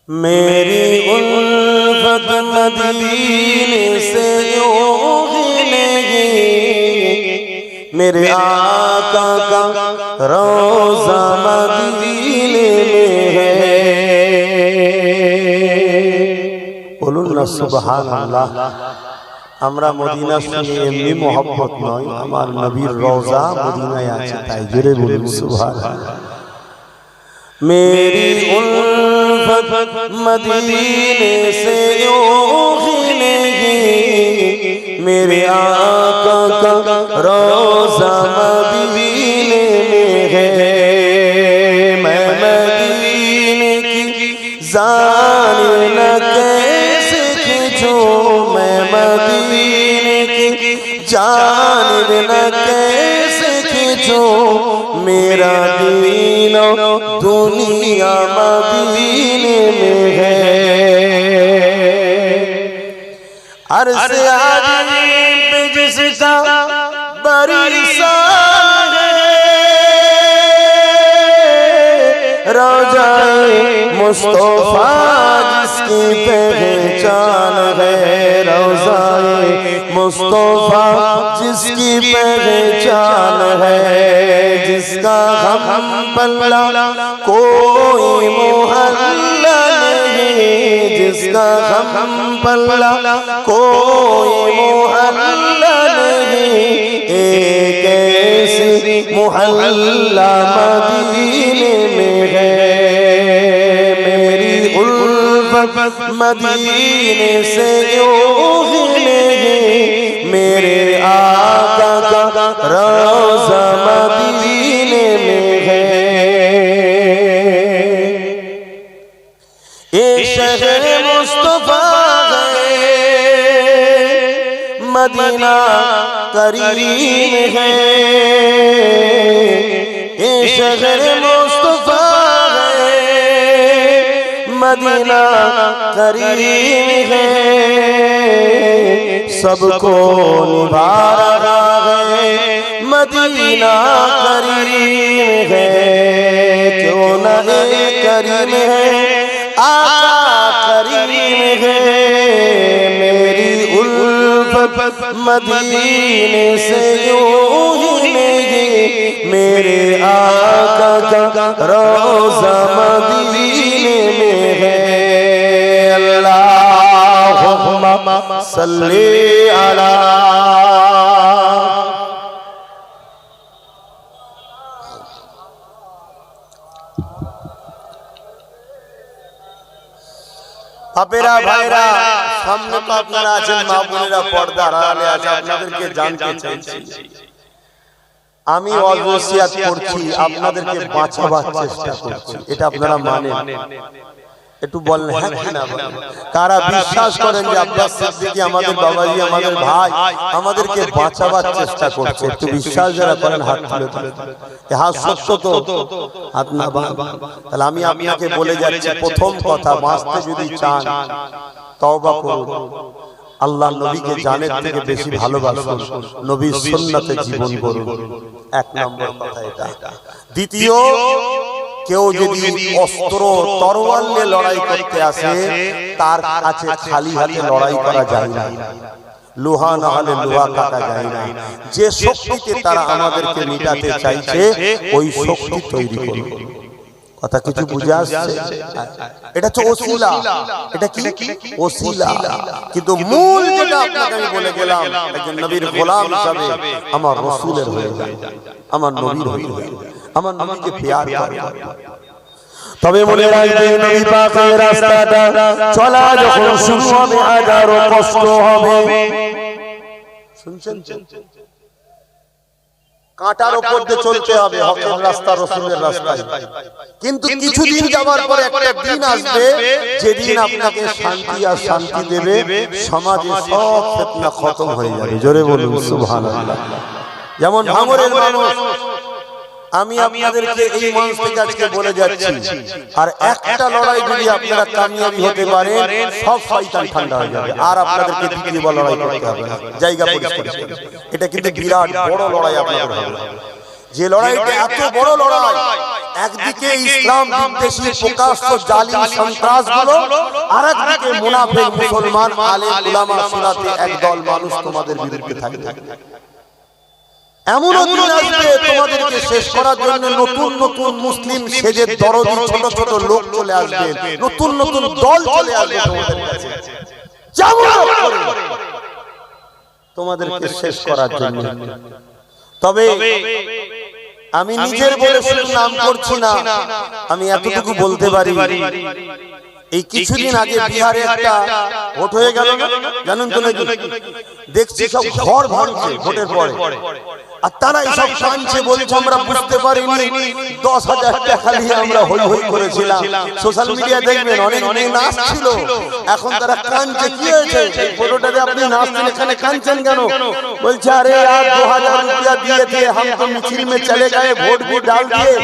मेरी उल्फत मदीने से मेरे आका का रोज़ा मदीने में है। बोलुन ना सुबहान अल्लाह। আমরা মদিনা শুনে এমনি মোহাব্বত নয়, আমার নবীর রওজা মদিনায় আছে তাই জোরে বলুন সুবহানাল্লাহ। मेरी उल्फत मदीने से खिलेगी मेरे आका का रोज़ा मदीने में है। मैं मदीने की जान न कैसे खींचूं, मैं मदीने की जान न कैसे खींचूं, मेरा दिल दुनिया मदीने में है। अर्ज़ अज़ीम पे जिसका बरिसा है, रोज़ाए मुस्तफ़ा जिसकी पहचान है, रोज़ाए मुस्तफ़ा जिसकी पहचान है, जिसका हम पल्ला कोई मोहल्ला नहीं, जिसका हम पल्ला कोई मोहल्ला नहीं, एक ऐसी मोहल्ला मदीने में है। मेरी उल्फत मदीने से यूं ही नहीं, मेरे आका का रोज़ा मदीने में है। ये शहर मुस्तफा है, मदीना करीम है। ये शहर मुस्तफा है, मदीना करीम है। सबको निभा रहा है, मदीना करीम है। क्यों न करीम है, आका करीम है। मेरी उल्फत मदीने से यूं ही नहीं, मेरे आका का रोज़ा मदीने में है। अल्लाहुम्मा सल्ली अला। বাপেরা ভাইরা, সামনে তো আপনারা আছেন, মা বোনেরা পর্দার আড়ালে আছে, আপনাদেরকে জানতে চাইছি। আমি ওয়াসিয়াত করছি, আপনাদেরকে বাঁচাবার চেষ্টা করছি, এটা আপনারা মানেন? একটু বললেন হ্যাঁ কি না বলেন? কারা বিশ্বাস করেন যে আব্বাস সিদ্দিকী আমাদের বাবাজি, আমাদের ভাই, আমাদেরকে বাঁচাবার চেষ্টা করছে? একটু বিশ্বাস যারা করেন হাত তুলে দেন। হ্যাঁ সত্য তো, হাত না বাঁধ। তাহলে আমি আপনাকে বলে যাচ্ছি, প্রথম কথা, বাঁচতে যদি চান তওবা করুন, আল্লাহর নবীকে জানের থেকে বেশি ভালোবাসুন, নবীর সুন্নাতে জীবন গড়ুন। এক নম্বর কথা এটা। দ্বিতীয়, কেউ যদি অস্ত্র তরোয়াল নিয়ে লড়াই করতে আসে, তার কাছে খালি হাতে লড়াই করা যায় না। লোহা না হলে লোহা কাটা যায় না। যে শক্তিতে তারা আমাদেরকে মিটাতে চাইছে, ওই শক্তি তৈরি করুন। কথা কিছু বুঝে আসছে? এটা তো ওসিলা, এটা কি ওসিলা, কিন্তু মূল যেটা আপনাকে আমি বলে গেলাম, একজন নবীর গোলাম হিসাবে আমার রাসূলের হয়ে যায়, আমার নবীর হয়ে যায়, আমার নবীকে প্যার করে। তবে মনে রাখবেন, নবী পাকের রাস্তাটা চলা যখন শুরু হবে, হাজারো কষ্ট হবে। শুনছেন? কাঁটার উপর দিয়ে চলতে হবে, হকের রাস্তা, রাসূলের রাস্তায়। কিন্তু কিছুদিন যাওয়ার পরে একটা দিন আসবে, যেদিন আপনাকে শান্তি আর শান্তি দেবে, সমাজে সব ফিতনা খতম হয়ে যাবে। জোরে বলুন সুবহানাল্লাহ। যেমন ভাঙড়ের মানুষ, আমি আপনাদেরকে এই মঞ্চ থেকে আজকে বলে যাচ্ছি, আর একটা লড়াই যদি আপনারা কামিয়াবি হতে পারেন, সব শয়তান ঠান্ডা হয়ে যাবে, আর আপনাদেরকে দ্বিতীয়বার লড়াই করতে হবে না। জায়গা পরিষ্কার। এটা কিন্তু বিরাট বড় লড়াই আপনাদের হবে। যে লড়াইটা এত বড় লড়াই, একদিকে ইসলাম বিদ্বেষী প্রকাশ্য জালিম সন্ত্রাসগুলো, আর একদিকে মুনাফিক মুসলমান আলেম উলামা সুরাতে একদল মানুষ তোমাদের বিরুদ্ধে থাকবে। এমন দিন আসবে, তোমাদেরকে শেষ করার জন্য নতুন নতুন মুসলিম সেজে দরদি ছোট ছোট লোক চলে আসবে, নতুন নতুন দল চলে আসবে তোমাদের কাছে, তোমাদেরকে শেষ করার জন্য। তবে আমি নিজের বলে শুধু নাম করছি না, আমি এতটুকু বলতে পারি, এই কিছুদিন আগে বিহারে একটা ভোট হয়ে গেল, জানেন তো নাকি? দেখছি সব ঘর ভাঙছে ভোটের পরে। আর তারা এসব কাঁদছে বলছে আমরা বুঝতে পারিনি 10,000 টাকা নিয়ে আমরা হই হই করেছিলাম। সোশ্যাল মিডিয়া দেখবেন অনেক অনেক নাচ ছিল, এখন তারা কাঁদছে। কি হয়েছে এই ফটোটাতে আপনি নাচছেন, এখানে কাঁদছেন কেন? বলছে আরে यार 2000 रुपया दिए थे, हम तो मिছিল में चले गए, वोट भी डाल दिए,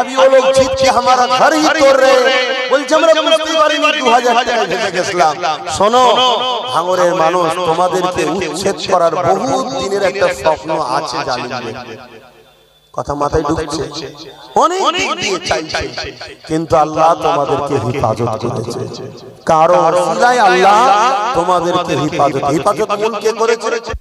अभी वो लोग जीत के हमारा घर ही तोड़ रहे हैं। বলছে আমরা বুঝতে পারিনি 2000 টাকা ভেসে গেছিলাম। শোনো ভাঙরের মানুষ, তোমাদেরকে উচ্ছেদ করার বহুত দিনের একটা স্বপ্ন আছে জালিমদের। কথা মাথায় ঢুকছে? অনেক দিক দিয়ে চাইছে, কিন্তু আল্লাহ তোমাদেরকে হেফাজত করেছে। কারণ ওসিলায় আল্লাহ তোমাদেরকে হেফাজত মূলকে করেছে।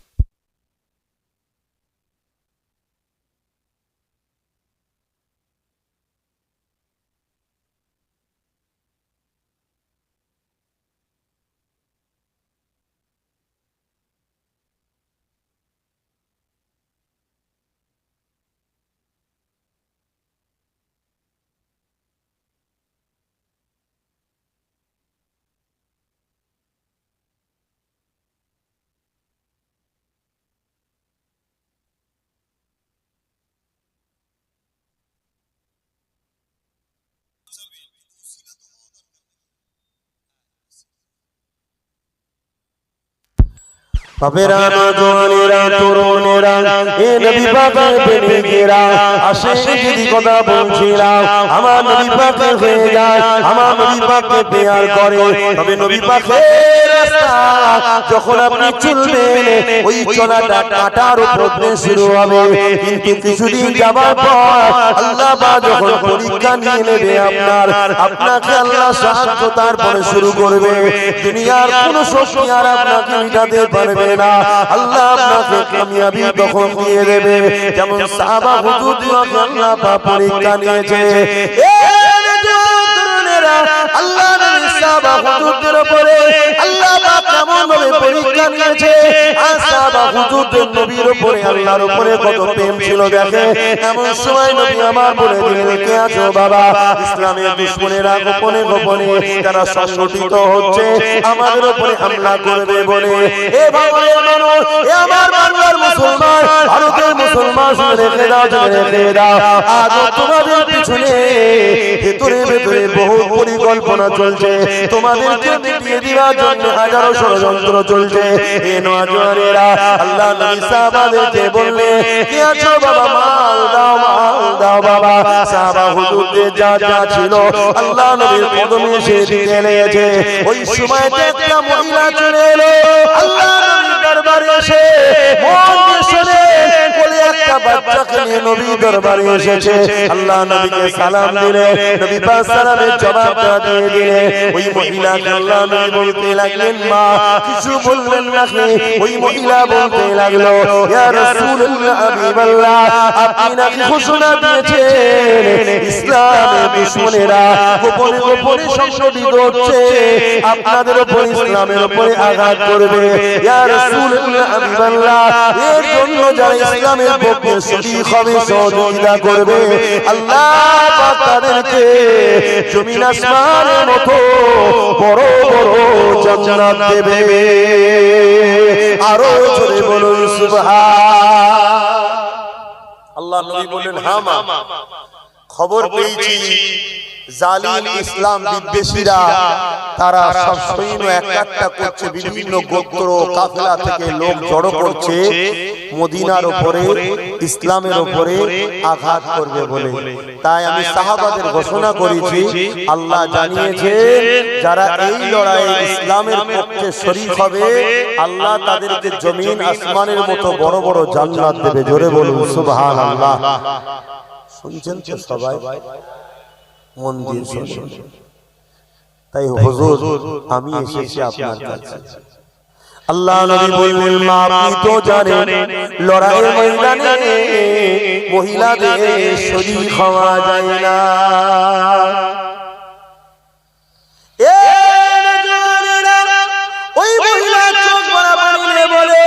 বাবেরা নজওয়ানেরা তরুণেরা এ নবী পাকের প্রেমিকেরা আসে যদি কথা বলছিলাম আমার নবী পাকের হয়ে যায়, আমার নবী পাককে পেয়ার করে, তবে নবী পাকের রাস্তা যখন আপনি চলবেন ওই চলাটা কাটার উপর দিয়ে শুরু হবে। কিন্তু কিছুদিন যাবার পর আল্লাহ পাক যখন পরীক্ষা নিয়ে নেবে আপনাকে আল্লাহ সাহায্য তারপরে শুরু করবে। দুনিয়ার কোনো শক্তি আর আপনাকে মিটাতে পারবে না, আল্লাহ আপনাকে কামিয়াবি তখন দিয়ে দেবে। যেমন সাহাবা হুজুরকে আল্লাহ পাক পরীক্ষা নিয়েছে। আল্লাহ নবী সাহাবা হুজুরদের উপরে আল্লাহ পাক কেমন ভাবে পরীক্ষা নিয়েছে। আর সাহাবা হুজুরদের নবীর উপরে আল্লাহর উপরে কত প্রেম ছিল দেখে। এমন সময় নবী আমার বলে দিলেন, কে আছো বাবা? ইসলামের দুশমনেরা গোপনে গোপনে তারা সংগঠিত হচ্ছে আমাদের উপরে হামলা করবে বলে। এ বাংলার মানুষ, এ আমার বাংলার মুসলমান, ভারতের মুসলমান, রেখে দাও, রেখে দাও। আজ তোমাদের পিছনে ভেতরে ভেতরে বহু পরিকল্পনা চলছে, তোমাদেরকে মিটিয়ে দেওয়ার জন্য হাজারো ষড়যন্ত্র চলছে। এ নওজওয়ানেরা আল্লাহ নবী সাহাবাদেরকে বললে, কে আছো বাবা? মাল দাও, মাল দাও বাবা। সাহাবা হুজুরদের যা যা ছিল আল্লাহ নবীর কদমে এসে দিয়ে নিয়েছে। ওই সময়তে একটা মহিলা চলে এলো আল্লাহ নবীর দরবারে এসে, মন দিয়ে শুনে বলে একটা বাচ্চাকে নিয়ে নবী দরবারে এসেছে। আল্লাহ নবীকে সালাম দিলে, নবী পাক সালামের জবাবটা দিয়ে দিলে। ওই মহিলাকে আল্লাহ নবী বলতে লাগলেন, মা কিছু বললেন নাকি? ওই মহিলা বলতে লাগলো, ইয়া রাসূলুল্লাহ, হাবিবাল্লাহ, আপনি নাকি ঘোষণা দিয়েছেন ইসলামের দুশমনেরা গোপনে গোপনে সংগঠিত হচ্ছে, আপনাদের উপর ইসলামের উপরে আঘাত করবে। ইয়া রাসূলুল্লাহ, হাবিবাল্লাহ, এর জন্য যারা ইসলামের পক্ষে শরীক হবে, সহযোগিতা করবে, আল্লাহ পাক তাদেরকে জমিন আসমানের মতো বড় বড় জান্নাত দেবে। আরো জোরে বলুন সুবহান। আল্লাহ নবী বলেন, হ্যাঁ মা, খবর পেয়েছি জালিম ইসলাম বিদ্বেষীরা তারা সব সৈন্য একটা করছে, বিভিন্ন গোত্র কাফেলা থেকে লোক জড়ো করছে মদিনার উপরে, ইসলামের উপরে আঘাত করবে বলে। তাই আমি সাহাবাদের ঘোষণা করেছি, আল্লাহ জানিয়েছেন যারা এই লড়াইয়ে ইসলামের পক্ষে শরীক হবে আল্লাহ তাদেরকে জমিন আসমানের মতো বড় বড় জান্নাত দেবে। জোরে বলুন সুবহানাল্লাহ। শুনছেন তো সবাই? মন দিয়ে শুনুন। তাই হুজুর আমি এসেছি আপনার কাছে। আল্লাহ নবী বললেন, মা আপনি তো জানেন লড়াইয়ের ময়দানে মহিলাদের শরীক হওয়া যায় না। ওই মহিলা চোখ ভরা পানি নিয়ে বলে,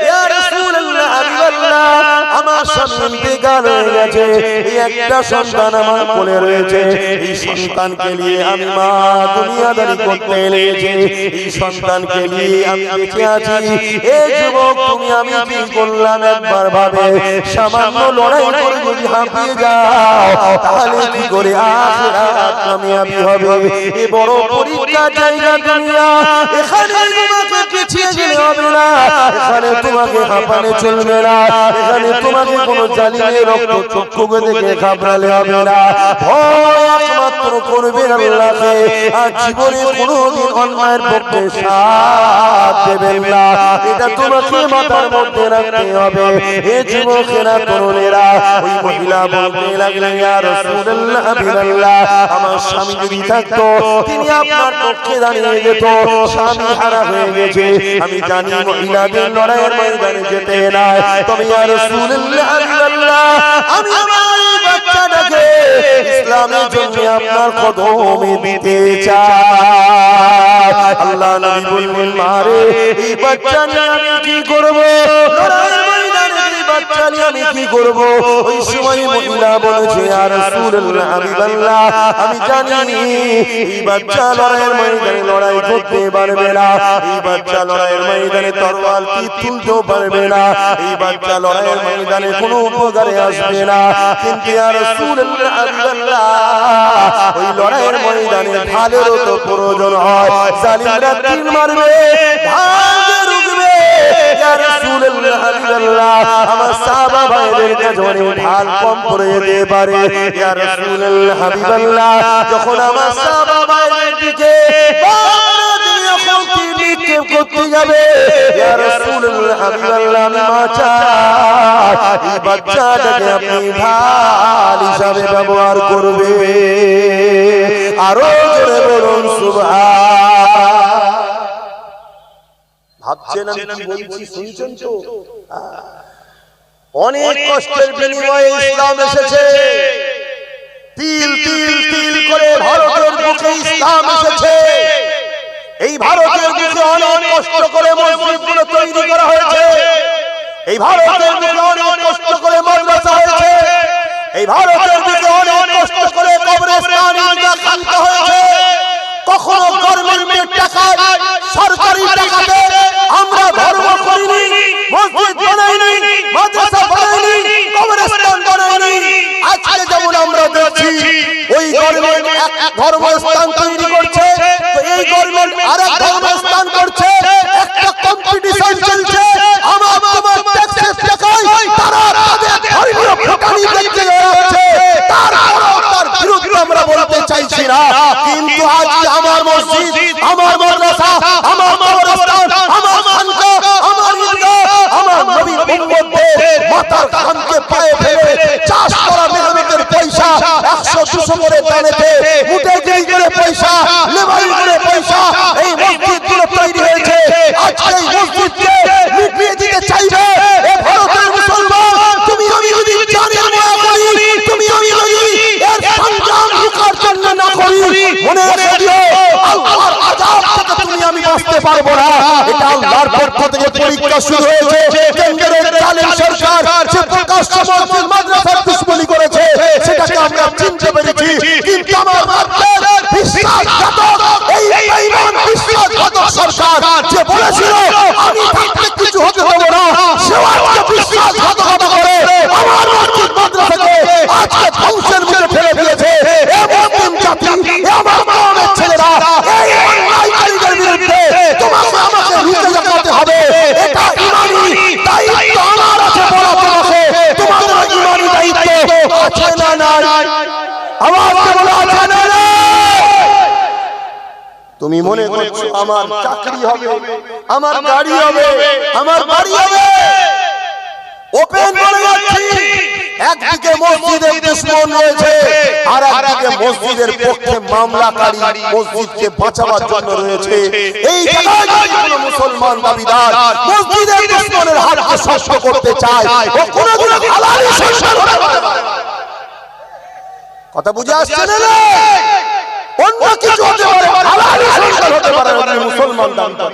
ইয়া রাসূলুল্লাহ, হাবিবাল্লাহ, আমার স্বামী ইন্তেকাল কাল হয়ে গেছে, এই একটা সন্তান আমার কোলে রয়েছে, এই সন্তানকে নিয়ে আমি মা দুনিয়াদারি করতে এসেছি, এই সন্তানকে নিয়ে আমি বেঁচে আছি। এই যুবক তুমি আমি কি করলাম একবার ভাবে, সামান্য লড়াই করে যদি হাঁপিয়ে যাও তাহলে কি করে আখিরাত কামিয়াবি হবে? এই বড় পরীক্ষা জায়গা দুনিয়া, এখানে তোমাকে পিছিয়ে গেলে হবে না, এখানে তোমাকে হাঁপালে চলবে না, এখানে তোমাকে কোনো জালিমের রক্ত চক্ষুকে দেখে ঘাবড়ালে হবে না। ভয় একমাত্র করবেন আল্লাহকে, আর জীবনে কোনোদিন অন্যায়ের পক্ষে সাথ দেবেন না, এটা তোমাকে মাথার মধ্যে রাখতে হবে। হে যুবকেরা তরুণেরা, ওই মহিলা বলতে লাগলেন ইয়া রাসূলুল্লাহ হাবিবাল্লাহ, আমার স্বামী যদি থাকতো তিনি আপনার পক্ষে দাঁড়িয়ে যেত, স্বামী হারা হয়ে গেছে, আমি জানি মহিলাদের লড়াইয়ের ময়দানে যেতে নাই, তবে ইয়া রাসূলুল্লাহ হাবিবাল্লাহ আমি আমার বাচ্চাটাকে ইসলামের জন্য আপনার কদমে দিতে চাই। আল্লাহ নবী বললেন মারে এই বাচ্চা নিয়ে আমি কি করব, লড়াইয়ের ময়দানে এই বাচ্চা নিয়ে আমি কি করব? ওই সময় মহিলা বলেছে ইয়া রাসূলুল্লাহ হাবিবাল্লাহ আমি জানি এই বাচ্চা লড়াইয়ের ময়দানে লড়াই করতে পারবে না, এই বাচ্চা লড়াইয়ের ময়দানে তরোয়াল তীর তুলতেও পারবে না, এই বাচ্চা লড়াইয়ের ময়দানে কোনো উপকারে আসবে না, কিন্তু ইয়া রাসূলুল্লাহ হাবিবাল্লাহ ওই লড়াইয়ের ময়দানে ঢালেরও তো প্রয়োজন হয়, জালিমরা তীর মারবে, ঢাল রুখবে। ইয়া রাসূলুল্লাহ হাবিবাল্লাহ আমার সাহাবা ভাইদের কাছে ঢাল কম পড়ে যেতে পারে, ইয়া রাসূলুল্লাহ হাবিবাল্লাহ যখন আমার সাহাবা ভাইদের দিকে করতে যাবে, ইয়া রাসূলুল্লাহ হাবিবাল্লাহ আমি মা চাই এই বাচ্চাটাকে আপনি ঢাল হিসাবে ব্যবহার করবে। আরো জোরে বলুন সুবহান। ভাবছেন আমি কি বলছি, শুনছেন তো? অনেক কষ্টের বিনিময়ে ইসলাম এসেছে, তিল তিল তিল করে ভারতের বুকে ইসলাম এসেছে। এই ভারতের বুকে অনেক কষ্ট করে মসজিদগুলো তৈরি করা হয়েছে, এই ভারতের বুকে অনেক কষ্ট করে মাদ্রাসা হয়েছে, এই ভারতের বুকে অনেক কষ্ট করে কবরস্থান ঈদগাহ খানকা হয়েছে। কখনো গভর্নমেন্টের টাকায় সরকারি টাকাতে আমরা ধর্ম করিনি, মসজিদ বানাইনি, মাদ্রাসা বানাইনি, কবরস্থান বানাইনি। আজকে যেমন আমরা দেখছি ওই গভর্নমেন্ট এক ধর্মস্থান তৈরি করছে, তো এই গভর্নমেন্ট আরেক ধর্মস্থান করছে, একটা কম্পিটিশন চলছে, আমার তোমার ট্যাক্সের টাকায় তারা তাদের ধর্মীয় ফুটানি দেখতে যাচ্ছে, তারপরও তার বিরুদ্ধে আমরা বলতে চাইছি না, কিন্তু আজকে আমার মসজিদ, আমার মাদ্রাসা, আমার কবরস্থান, আমার খানকা, আমার ঈদগাহ, আমার নবীর উম্মতদের মাথার ঘামকে পায়ে ফেলে চাষ করা মেহনতের পয়সা 100-200 করে দানেতে মুঠে করে পয়সা, লেবারি করে পয়সা এই মসজিদগুলো তৈরি হয়েছে। আজকে এই মসজিদকে মিটিয়ে দিতে চাইবে এ ভারতের মুসলমান, তুমি আমি যদি জানি না করি, তুমি আমি যদি এর সংগ্রাম রুখার জন্য না করি, মনে রেখে দিও আল্লাহর আযাব থেকে তুমি আমি বাঁচতে পারবো না। এটা আল্লাহর পক্ষ থেকে পরীক্ষা শুরু হয়েছে। কেন্দ্রের জালিম সরকার যে প্রকাশ্য মসজিদ মাদ্রাসার দুশমনি করেছে সেটাকে আমরা চিনতে পেরেছি, কিন্তু আমার ভারতের বিশ্বাসঘাতক এই বেঈমান বিশ্বাসঘাতক সরকার যে বলেছিল আমি থাকতে কিছু হতে দেব না, সে আজকে বিশ্বাসঘাতকতা করে আমার মসজিদ মাদ্রাসাকে আজকে ধ্বংসের মুখে ফেলে দিয়েছে। এ মুসলিম জাতি, এ আমার কওমের ছেলেরা, এই অন্যায়কারীদের বিরুদ্ধে তোমাকে আমাকে রুখে দাঁড়াতে হবে। এটা ইমানি দায়িত্ব আমার আছে, বলা তোমাকে তোমাদের ইমানি দায়িত্ব আছে না নাই? আওয়াজ বলা আছে না নাই? তুমি মনে করছো আমার চাকরি হবে, আমার গাড়ি হবে, আমার বাড়ি হবে, ওপেন বলে যাচ্ছি। একদিকে মসজিদের দুশমন রয়েছে, আর একদিকে মসজিদের পক্ষে মামলাকারী মসজিদকে বাঁচাবার জন্য রয়েছে। এই জায়গায় কোনো মুসলমান দাবিদার মসজিদের দুশমনের হাতকে শক্ত করতে চায়, ও কোনদিন হালালি সংসার হতে পারে না। কথা বুঝে আসছে না? অন্য কিছু হতে পারে, হালালি সংসার হতে পারে না মুসলমান দাবিদার।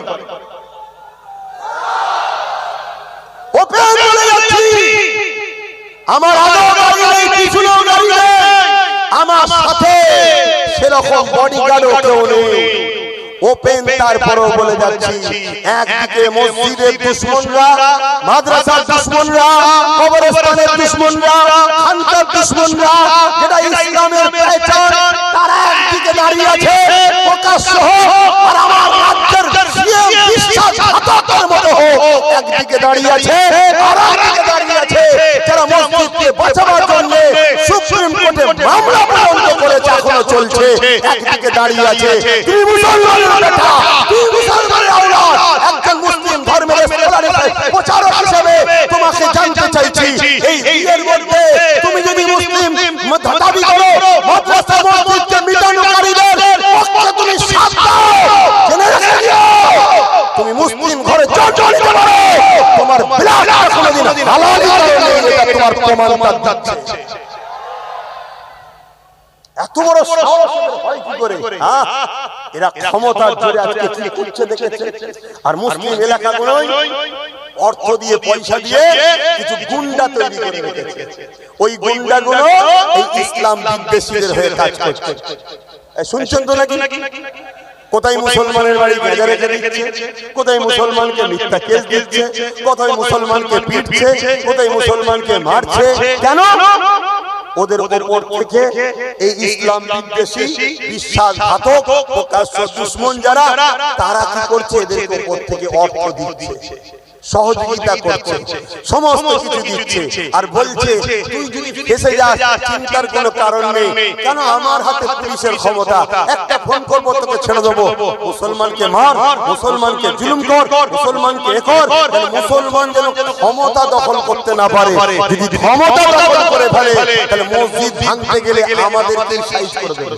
ওপেন বলে যাচ্ছি আমার আগেও গাড়ি নেই, পিছনেও গাড়ি নেই, আমার সাথে সেরকম বডিগার্ডও কেউ নেই। ওপেন তারপরও বলে যাচ্ছি, একদিকে মসজিদের দুশমনরা, মাদ্রাসার দুশমনরা, কবরস্থানের দুশমনরা, খানকার দুশমনরা, যেটা ইসলামের পেছন, তারা একদিকে দাঁড়িয়ে আছে প্রকাশ্য হোক, আর আমার রাজ্যের বিশ্বাসঘাতকের মতো হোক একদিকে দাঁড়িয়ে আছে, আর একদিকে দাঁড়িয়ে আছে যারা মসজিদকে বাঁচাবার জন্য সুপ্রিম কোর্টে মামলা পর্যন্ত করেছে, এখনো চলছে, একদিকে দাঁড়িয়ে আছে। তুমি মুসলমান বেটা, তুমি মুসলমানের আওলাদ, একজন মুসলিম ধর্মের প্রচারক হিসেবে তোমাকে জানতে চাইছি, এই দিনের মধ্যে তুমি যদি মুসলিম দাবি করো, মাদ্রাসা মসজিদকে মিটানোকারীদের পক্ষে তুমি সাথ দাও, জেনে রেখে দিও, তুমি মুসলিম ঘরে জড়িত পারো, তোমার বিলাস কোনোদিন হালাল নেই, এটা তোমার প্রমাণ দিচ্ছে। এত বড় সাহস হয় কি করে? এরা ক্ষমতার জোরে আজকে কি করছে দেখেছে। আর মুসলিম এলাকাগুলোয় অর্থ দিয়ে, পয়সা দিয়ে কিছু গুন্ডা তৈরি করে রেখেছে, ওই গুন্ডাগুলো এই ইসলাম বিদ্বেষীদের হয়ে কাজ করছে। শুনছেন তো নাকি? কোথায় মুসলমানের বাড়ি গেজা রেখে দিচ্ছে, কোথায় মুসলমানকে মিথ্যা কেস দিচ্ছে, কোথায় মুসলমানকে পিটছে, কোথায় মুসলমানকে মারছে। কেন? ওদের উপর থেকে এই ইসলাম বিদ্বেষী, বিশ্বাসঘাতক, প্রকাশ্য দুশমন যারা, তারা কি করছে? এদের উপর থেকে অর্থ দিচ্ছে, সহযোগিতা করছে, সমস্ত কিছু দিচ্ছে, আর বলছে তুই যদি ফেসে যাস চিন্তার কোনো কারণ নেই। কেন? আমার হাতে পুলিশের ক্ষমতা, একটা ফোন করবো তোকে ছেড়ে দেবো। মুসলমানকে মার, মুসলমানকে জুলুম কর, মুসলমানকে এ কর, মুসলমান যেন ক্ষমতা দখল করতে না পারে। যদি ক্ষমতা দখল করে ফেলে তাহলে মসজিদ ভাঙতে গেলে আমাদেরকে সাইজ করে দেবে।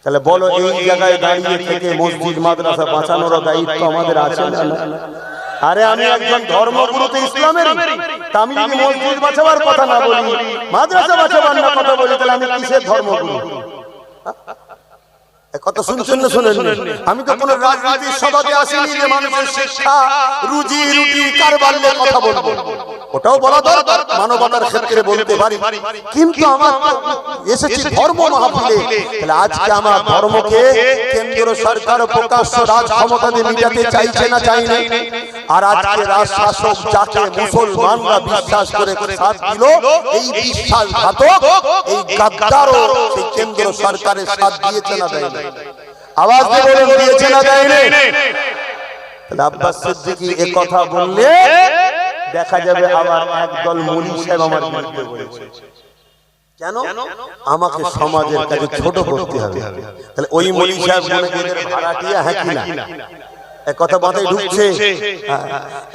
তাহলে বলো, এই জায়গায় দাঁড়িয়ে থেকে মসজিদ মাদ্রাসা বাঁচানোর দায়িত্ব আমাদের আছে না? আরে আমি একজন ধর্মগুরু তো ইসলামের, তা আমি যদি মসজিদ বাঁচাবার কথা না বলি, মাদ্রাসা বাঁচাবার না কথা বলি, তাহলে আমি কিসের ধর্মগুরু? কত শুনছেন না শুনেন? আমি তো কোন রাজনীতির সভাতে আসিনি যে মানুষের শিক্ষা, রুজি রুটি, কারবার নিয়ে কথা বলবো। ওটাও বলা দরকার, মানবতার ক্ষেত্রে বলতে পারি, কিন্তু আমার এসেছি ধর্ম মাহফিলে। তাহলে আজকে আমার ধর্মকে কেন্দ্র সরকার প্রকাশ্য রাজ ক্ষমতা দিয়ে মিটাতে চাইছে না, চাই না। আর আজকে রাজশাসক যাকে মুসলমানরা বিশ্বাস করে সাথ দিল, এই বিশ্বাসঘাতক, এই গাদ্দারও সেই কেন্দ্র সরকারের সাথ দিয়েছে না, দেয় না? আওয়াজ দিয়ে বলুন, দিয়েছে না, দেয় না? তাহলে আব্বাস সিদ্দিকী এ কথা বললে দেখা যাবে আবার একদল মৌলী সাহেব আমার বিরুদ্ধে বলেছে। কেন? আমাকে সমাজের কাছে ছোট করতে হবে। তাহলে ওই মৌলী সাহেব মনে এদের ভাড়াটিয়া, হ্যাঁ কি না? এক কথা মাথায় ঢুকছে?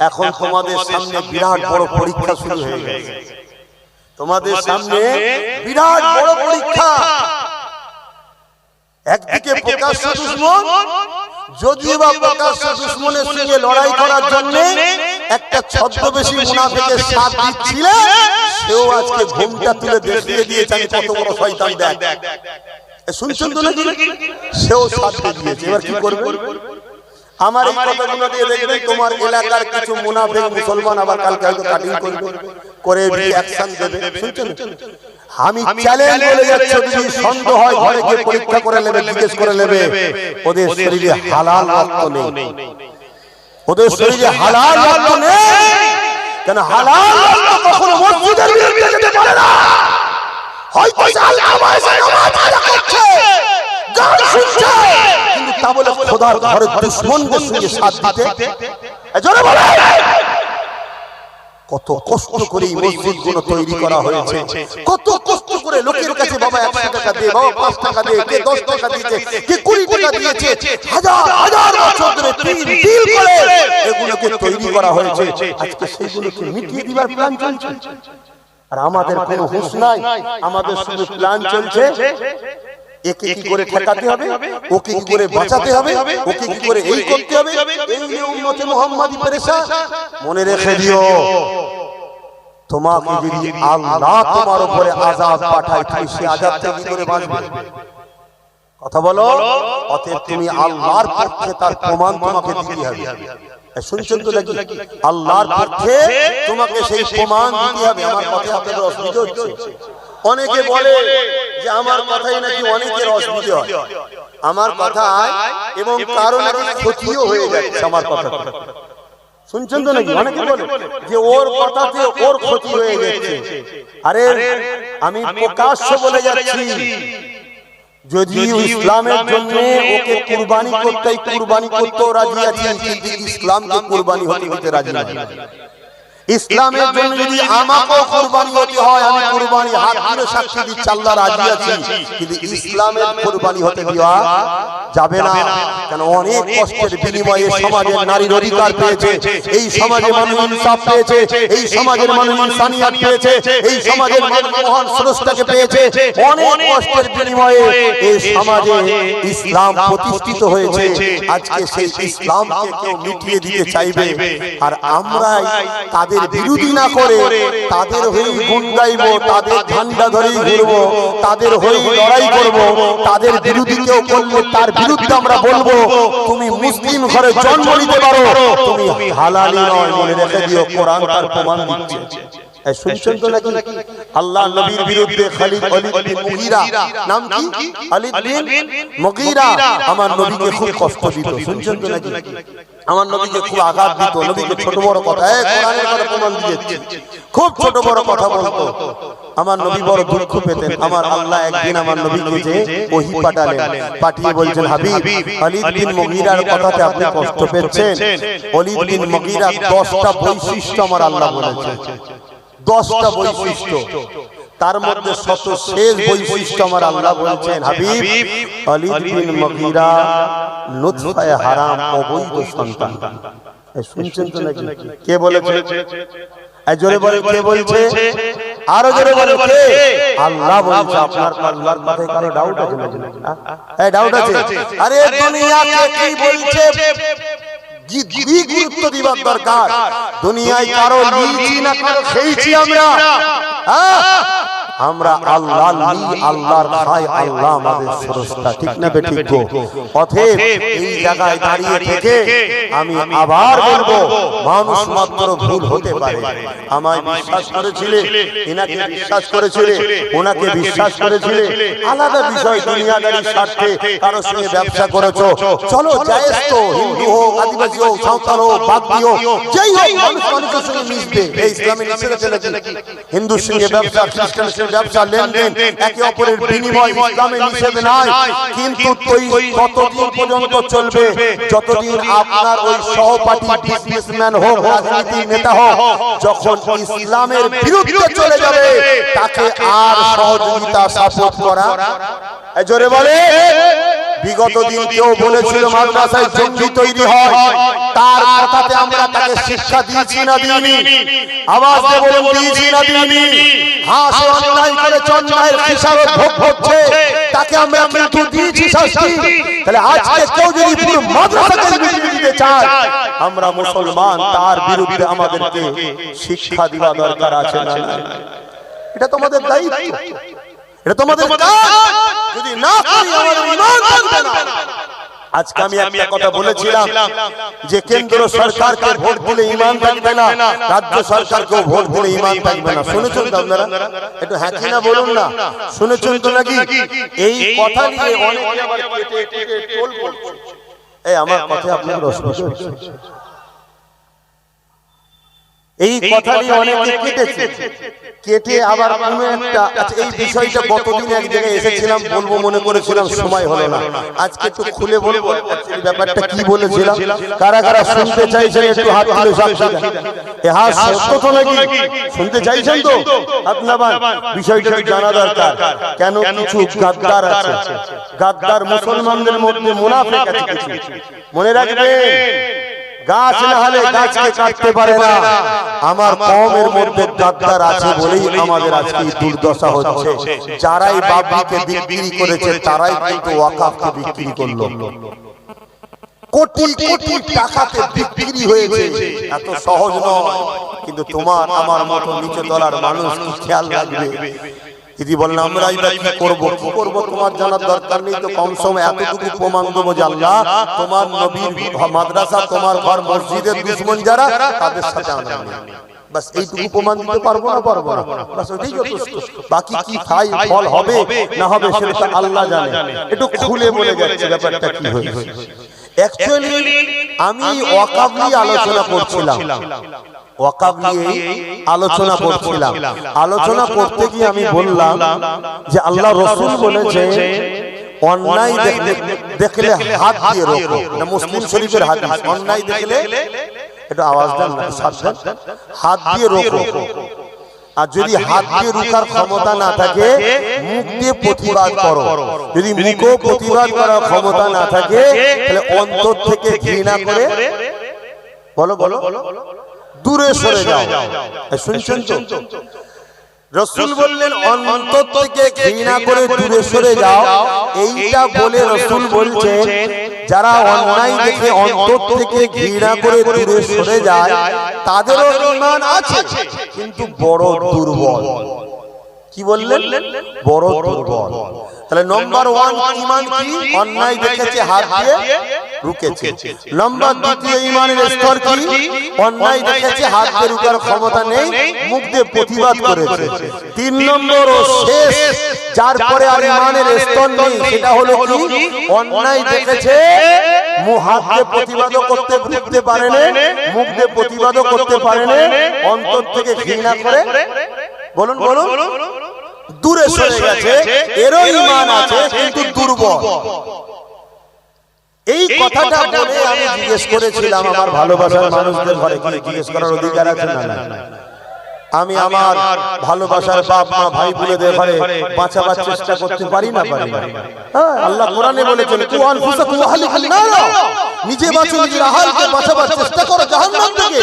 এখন তোমাদের সামনে বিরাট বড় পরীক্ষা শুরু হয়ে গেছে, তোমাদের সামনে বিরাট বড় পরীক্ষা। একদিকে প্রকাশ্য দুশমন, যদিও বা প্রকাশ্য দুশমনের সঙ্গে লড়াই করার জন্য একটা ছদ্মবেশী মুনাফিকের সাথ দিচ্ছিল, সেও আজকে ঘোমটা তুলে দেখিয়ে দিয়েছে আমি কত বড় শয়তান। দেখ, শুনছেন তো নাকি? সেও সাথ দিয়েছে। এবার কি করবে? আমার এই কথাগুলো দিয়ে দেখবে তোমার এলাকার কিছু মুনাফিক মুসলমান আবার কালকে হয়তো কাটিং করে অ্যাকশন দেবে। শুনছেন? আমি চ্যালেঞ্জ বলে যাচ্ছি, যদি সন্দেহ হয় ঘরে গিয়ে পরীক্ষা করে নেবে, জিজ্ঞেস করে নেবে ওদের শরীরে হালাল রক্ত নেই, ওদের শরীরে হালাল রক্ত নেই। কেন? হালাল রক্ত কখনো মসজিদের বিরুদ্ধে যেতে পারে না। হয়তো গান শুনছে, কিন্তু তা বলে খোদার ঘরের দুশমনদের সঙ্গে সাথ দিতে। এজন্য বলে কত কষ্ট করে এই মসজিদগুলো তৈরি করা হয়েছে, কত কষ্ট করে লোকের কাছে বাবা 100 টাকা দিয়ে, বাবা 5 টাকা দিয়ে, কে 10 টাকা দিয়েছে, কে 20 টাকা দিয়েছে, হাজার হাজার বছর ধরে তিল করে এগুলোকে তৈরি করা হয়েছে। আজকে সেগুলোকে মিটিয়ে দিবার প্ল্যান চলছে, আর আমাদের কোনো হুঁশ নাই। আমাদের শুধু প্ল্যান চলছে একে কি করে ঠেকাতে হবে, ওকে কি করে বাঁচাতে হবে, ওকে কি করে এই করতে হবে। এই যে উম্মতে মুহাম্মাদি পেরেশান, মনে রেখে দিও, তোমাকে যদি আল্লাহ তোমার উপরে আযাব পাঠায়, তুমি সেই আযাব থেকে কি করে বাঁচবে? কথা বলো। অতএব তুমি আল্লাহর পক্ষে, তার প্রমাণ তোমাকে দিতে হবে। শুনছেন তো নাকি? আল্লাহর পক্ষে তোমাকে সেই প্রমাণ দিতে হবে। আমার কথা আপনাদের অসুবিধা হচ্ছে? অনেকে বলে যে আমার কথাই নাকি অনেকের অসুবিধা হয় আমার কথায়, এবং কারো নাকি ক্ষতিও হয়ে যাচ্ছে আমার কথা। শুনছেন তো নাকি? অনেকে বলে যে ওর কথাতে ওর ক্ষতি হয়ে যাচ্ছে। আরে আমি প্রকাশ্য বলে যাচ্ছি, যদি ইসলামের জন্য ওকে কুরবানি করতে রাজি আছি, কিন্তু ইসলামকে কুরবানি হতে রাজি না। ইসলামের জন্য যদি আমাকেও কুরবানি হতে হয়, আমি কুরবানি হাত তুলে সাক্ষী দিচ্ছি আল্লাহ রাজি আছি, কিন্তু ইসলামের কুরবানি হতে দেওয়া যাবে না। কেন? অনেক কষ্টের বিনিময়ে সমাজের নারীর অধিকার পেয়েছে, এই সমাজে মানুষ ইনসাফ পেয়েছে, এই সমাজের মানুষ ইনসানিয়াত পেয়েছে, এই সমাজের মানুষ মহান স্রষ্টাকে পেয়েছে। অনেক কষ্টের বিনিময়ে এই সমাজে ইসলাম প্রতিষ্ঠিত হয়েছে। আজকে সেই ইসলামকে কেউ মিটিয়ে দিতে চাইবে, আর আমরা তাদের বিরোধী না করে তাদের হয়ে গুণ গাইব, তাদের ঝান্ডা ধরে ঘুরবো, তাদের হয়ে লড়াই করব। তাদের বিরোধী কেউ করলে তার বিরুদ্ধে আমরা বলবো তুমি মুসলিম ঘরে জন্ম নিতে পারো, তুমি হালালি নয়, মনে রেখে দিও। কোরআন তার প্রমাণ দিচ্ছে। শুনছেন তো নাকি? আল্লাহ নবীর বিরুদ্ধে খালিদ বিন মুগীরা, নাম কি? খালিদ বিন মুগীরা আমার নবীকে খুব কষ্ট দিত। শুনছেন তো নাকি? আমার নবীকে খুব আঘাত দিত, নবীকে ছোট বড় কথা, কোরআনের কথা প্রমাণ দিয়েছে, খুব ছোট বড় কথা বলতো। আমার নবী বড় দুঃখ পেতেন। আমার আল্লাহ একদিন আমার নবীকে যে ওহী পাঠিয়ে বলছেন, হাবিব, খালিদ বিন মুগীরার কথাতে আপনি কষ্ট পেয়েছেন। খালিদ বিন মুগীরা 10টা বৈশিষ্ট্য আমার আল্লাহ বলেছে, 10টা বৈশিষ্ট্য, তার মধ্যে সর্বশেষ বৈশিষ্ট্য আমার আল্লাহ বলছেন, হাবিব, খালিদ বিন মুগীরা নুতফায়ে হারাম, অবৈধ সন্তান। শুনছেন তো নাকি? কে বলেছে? জোরে বলে, কে বলছে? আরো জোরে বলে, কে? আল্লাহ বলছে। আপনার আল্লাহর কথায় কারো ডাউট আছে নাকি? ডাউট আছে? আরে দুনিয়াকে কি বলছে গুরুত্ব দিবার দরকার। দুনিয়ায় কারো লিচি না কারো খেয়েছি আমরা আল্লাহ আল্লাহর খাই, আল্লাহ আমাদের স্রষ্টা, ঠিক না বেঠিক? অতএব এই জায়গায় দাঁড়িয়ে থেকে আমি আবার বলবো, মানুষ মাত্র ভুল হতে পারে। আমায় বিশ্বাস করেছিলে, এনাকে বিশ্বাস করেছিলে, ওনাকে বিশ্বাস করেছিলে, আলাদা বিষয়। দুনিয়াদারির স্বার্থে কারোর সঙ্গে ব্যবসা করেছো, চলো জায়েজ তো, হিন্দু হোক, আদিবাসী হোক, সাঁওতাল হোক, বাগদি হোক, যেই হোক, মানুষ মানুষের সঙ্গে মিশবে। এই ইসলামে নিষেধ আছে নাকি? হিন্দুর সঙ্গে ব্যবসা, খ্রিস্টানের ব্যবসা, লেনদেন, একে অপরের বিনিময় ইসলামে নিষেধ নাই। কিন্তু ততদিন পর্যন্ত চলবে যতদিন আপনার ওই সহপাঠী বিজনেসম্যান হোক, রাজনীতির নেতা হোক, যখন ইসলামের বিরুদ্ধে চলে যাবে তাকে আর সহযোগিতা সাপোর্ট করা। জোরে বলে। বিগত দিন কেউ বলেছিল মাদ্রাসায় জঙ্গি তৈরি হয়, তার কথাতে আমরা তাকে শিক্ষা দিয়েছি না দিইনি? আওয়াজ দিয়ে বলুন, দিয়েছি না দিইনি? হ্যাঁ, সে অন্যায় করেছে, অন্যায়ের খেসারত ভোগ করছে, তাকে আমরা কিন্তু দিয়েছি শাস্তি। তাহলে আজকে কেউ যদি পুরো মাদ্রাসাকে মিটিয়ে দিতে চায়, আমরা মুসলমান, তার বিরুদ্ধে আমাদেরকে শিক্ষা দেওয়া দরকার আছে না? এটা তোমাদের দায়িত্ব, এটা তোমাদের কাজ। যদি না করি আমাদের ঈমান থাকবে না। আজকে আমি একটা কথা বলেছিলাম যে কেন্দ্র সরকারকে ভোট দিলে ঈমান থাকবে না, রাজ্য সরকারকেও ভোট দিলে ঈমান থাকবে না। শুনেছেন তো আপনারা? একটু হ্যাঁ কি না বলুন না। শুনেছেন তো নাকি? এই কথা নিয়ে অনেকে আবার কেটে টোল করছে। এই আমার কথা আপনাদের অসুবিধা হচ্ছে? এই কথা নিয়ে অনেকে কেটেছে, কেটে আবার কোনো একটা, আচ্ছা এই বিষয়টা গতদিন এক জায়গায় এসেছিলাম, বলবো মনে করেছিলাম, সময় হলো না। আজকে একটু খুলে বলবো ব্যাপারটা কি বলেছিলাম। কারা কারা শুনতে চাইছেন একটু হাত তুলে সাক্ষী দেন। হ্যাঁ, সত্য তো নাকি? শুনতে চাইছেন তো? আপনার বিষয়টা জানা দরকার। কেন কিছু গাদ্দার আছে, গাদ্দার মুসলমানদের মধ্যে মুনাফিক আছে কিছু, মনে রাখবেন। গাছ না হলে গাছকে কাটতে পারে না। আমার কওমের মধ্যে গাদ্দার আছে বলেই আমাদের আজকে দুর্দশা হচ্ছে। যারাই বাবরিকে বিক্রি করেছে তারাই কিন্তু ওয়াকাফকে বিক্রি করলো। কোটি কোটি টাকাতে বিক্রি হয়েছে, এত সহজ নয়। কিন্তু তোমার আমার মতো নিচে তলার মানুষ কি খেয়াল রাখবে যদি বলেন আমরাই বা কি করব, কি করব তোমার জানার দরকার নেই, তো কম সময় এতটুকু প্রমাণ দেবো যে আল্লাহ তোমার নবীর মাদ্রাসা, তোমার ঘর মসজিদের দুশমন যারা, তাদের সাথে আমরা নেই। বাস এইটুকু প্রমাণ দিতে পারবো না, পারবো না, বাস ওইটাই যথেষ্ট। বাকি কি খাই ফল হবে না হবে সেটা আল্লাহ জানে। একটু খুলে বলে যাচ্ছে ব্যাপারটা কি হয়েছে। অ্যাকচুয়ালি আমি ওয়াকাব নিয়ে আলোচনা করছিলাম, ওয়াকাব নিয়ে আলোচনা করছিলাম। আলোচনা করতে গিয়ে আমি বললাম যে আল্লাহ রাসূল বলেছে অন্যায় দেখলে হাত দিয়ে রোকো, না মুসলিম শরীফের হাদিস, অন্যায় দেখলে একটু আওয়াজ দেন না, সাবধান, হাত দিয়ে রোকো। আর যদি হাত দিয়ে রুখার ক্ষমতা না থাকে মুখ দিয়ে প্রতিবাদ করো। যদি মুখেও প্রতিবাদ করার ক্ষমতা না থাকে তাহলে অন্তর থেকে ঘৃণা করে বলো বলো দূরে সরে যাও। শুনছেন তো? রাসূল বললেন অন্তর থেকে ঘৃণা করে দূরে সরে যাও। এইটা বলে রাসূল বলছেন যারা অন্যায় দেখে অন্তর থেকে ঘৃণা করে দূরে সরে যায় তাদেরও ঈমান আছে কিন্তু বড় দুর্বল। কি বললেন? বড় দুর্বল। তাহলে নাম্বার 1 ঈমান কি? অন্যায় দেখেছে হাত দিয়ে রুকেছে। নাম্বার 2 ঈমানের স্তর কি? অন্যায় দেখেছে হাত দিয়ে রুকার ক্ষমতা নেই, মুখ দিয়ে প্রতিবাদ করেছে। 3 নম্বর ও শেষ যার পরে আর ঈমানের স্তর নেই সেটা হলো কি? অন্যায় দেখেছে হাত দিয়ে প্রতিবাদও করতে পারে না, মুখ দিয়ে প্রতিবাদও করতে পারে না, অন্তর থেকে ঘৃণা করে বলুন বলুন দূরে সরে গেছে, এরও ঈমান আছে কিন্তু দুর্বল। এই কথাটা বলে আমি জিজ্ঞেস করেছিলাম আমার ভালোবাসার মানুষদের ঘরে কি জিজ্ঞেস করার অধিকার আছে না? আমি আমার ভালোবাসার বাপ মা ভাই বোনেদের ঘরে বাঁচাবার চেষ্টা করতে পারি না? পারি। হ্যাঁ, আল্লাহ কোরআনে বলেছেন কু আনফুসাকুম ওয়া আহলিকুম নারা, নিজে বাঁচো, নিজের আহলকে বাঁচাবার চেষ্টা করো জাহান্নাম থেকে।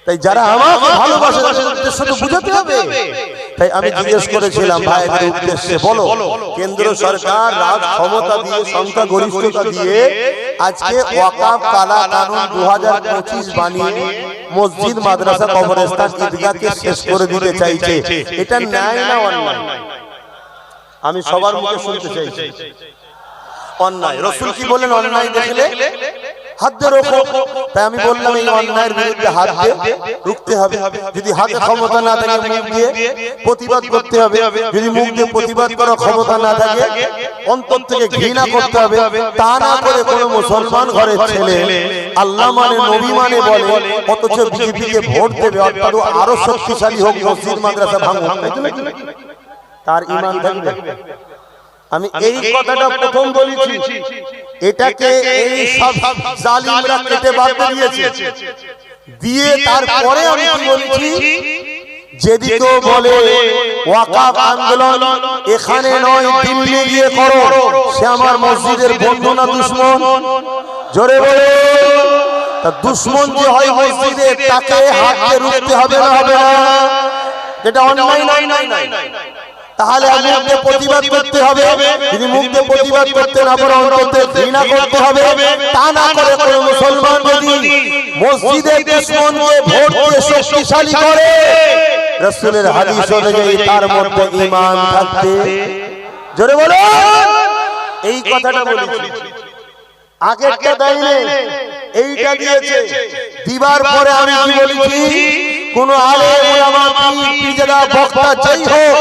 তাই যারা আমাকে ভালোবাসে তাদের উদ্দেশ্য তো বুঝাতে হবে। তাই আমি জিজ্ঞেস করেছিলাম ভাইদের উদ্দেশ্যে, বলো কেন্দ্র সরকার রাজ ক্ষমতা দিয়ে সংখ্যা গরিষ্ঠতা দিয়ে আজকে ওয়াকাফ কালা কানুন 2025 বানিয়ে মসজিদ মাদ্রাসা কবরস্থান ঈদগাহকে শেষ করে দিতে চাইছে, এটা ন্যায় না অন্যায়? আমি সবার মুখে শুনতে চাইছি অন্যায়। রাসূল কি বলেন? অন্যায় দেখলে হাত দিয়ে রোকো। তাই আমি বললাম এই অন্যায়ের বিরুদ্ধে হাত দিয়ে রুখতে হবে। যদি হাতে ক্ষমতা না থাকে মুখ দিয়ে প্রতিবাদ করতে হবে। যদি মুখ দিয়ে প্রতিবাদ করার ক্ষমতা না থাকে অন্তর থেকে ঘৃণা করতে হবে। তা না করে কোনো মুসলমান ঘরের ছেলে আল্লাহ মানে নবী মানে বলে অথচ বিজেপিকে ভোট দেবে, অর্থাৎ আরো শক্তিশালী হোক, মসজিদ মাদ্রাসা ভাঙুক, তার ঈমান থাকবে? আমি এই কথাটা প্রথম বলেছি, এটাকে এই সব জালিমরা কেটে বাদ দিয়েছে দিয়ে তারপরে আমি কি বলেছি, যেদিকে বলে ওয়াকাফ আন্দোলন এখানে নয় দিল্লি গিয়ে করো, সে আমার মসজিদের বন্ধু না দুশমন? জোরে বলে। তা দুশমন যে হয় মসজিদে তাকে হাত দিয়ে রুখতে হবে না? হবে না? এটা অন্যায় নয়? তাহলে মুখ দিয়ে প্রতিবাদ করতে হবে। যদি মুখ দিয়ে প্রতিবাদ করতে না পারে অন্তর থেকে ঘৃণা করতে হবে। তা না করে কোনো মুসলমান যদি মসজিদের দুশমনকে ভোট দিয়ে শক্তিশালী করে রাসূলের হাদিস অনুযায়ী তার মধ্যে ঈমান থাকতে, জোরে বলো এই কথাটা বলেছি। আগেরটা দেয়নি, এইটা দিয়েছে। দিবার পরে আমি কি বলেছি, কোন আলেম উলামা পীর পীরজাদা বক্তা যেই হোক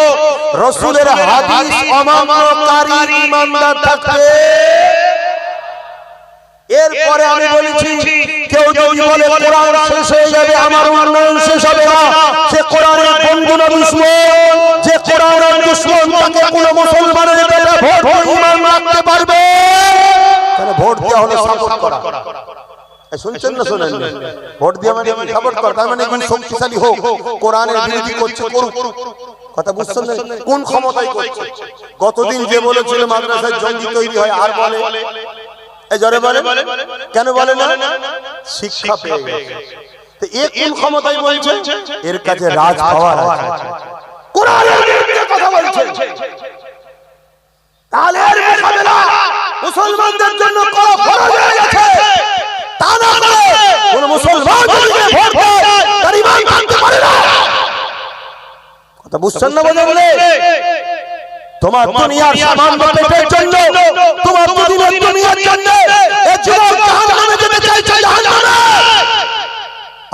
রাসূলের হাদিস অমান্যকারী ঈমানদার থাকবে। এরপরে আমি বলেছি কেউ যদি বলে কোরআন শেষ হয়ে যাবে আমার উন্নয়ন শেষ হবে না, সে কোরআনের বন্ধু না দুশমন? যে কোরআনের দুশমন তাকে কোন মুসলমানের বেটা ভোট ঈমান রাখতে পারবে? তাহলে ভোট দেওয়া হলো সাপোর্ট করা। শুনছেন না? শোনেন? ভোট দেওয়া মানে সাপোর্ট করা, তার মানে কোন শক্তিশালী হোক, কোরআনের বিরোধী করছে করুক। কথা বুঝছেন না? কোন ক্ষমতায় করছে? গতদিন যে বলেছিল মাদ্রাসায় জঙ্গি তৈরি হয় আর বলে এই জোরে বলে, কেন বলে না? শিক্ষা পেয়ে গেছে। তো এ কোন ক্ষমতায় বলছে? এর কাছে রাজ পাওয়ার আছে, কোরআনের বিরুদ্ধে কথা বলছে। তাহলে এর মোকাবেলা মুসলমানদের জন্য করা ফরজ হয়ে গেছে। তা না করে কোন মুসলমান যদি ভোট দেয় তার ঈমান থাকতে পারে না। কথা বুঝছেন না বলে তোমার দুনিয়ার সামান্য পেটের জন্য, তোমার দুদিনের দুনিয়ার জন্য এই যুবক জাহান্নামে যেতে চাইছে, জাহান্নামে।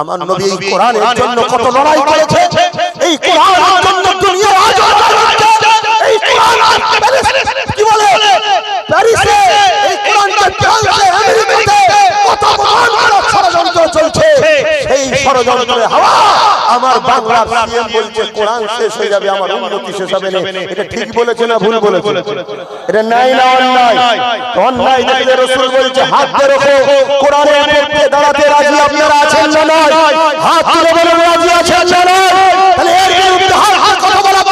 আমার নবী এই কোরআনের জন্য কত লড়াই করেছে, এই কোরআনের জন্য দুনিয়া আজ এই কোরআন কি বলে প্যারিসে এই কোরআনকে ফ্রান্সে আমেরিকাতে কত মহান ষড়যন্ত্র চলছে, সেই ষড়যন্ত্রের হাওয়া আমার বাংলার সিএম বলছে কোরআন শেষ হয়ে যাবে, আমার উন্নতি শেষ হবে না। এটা ঠিক বলেছে না ভুল বলেছে? এটা নাই না অন্যায়? অন্যায় দেখলে রাসূল বলছে হাত ধরে রাখো, কোরআনের পক্ষে দাঁড়াতে রাজি আপনারা আছেন না নয়? হাত তুলে বলে রাজি আছেন না নয়? তাহলে এর বিরুদ্ধে হাত কথা বলা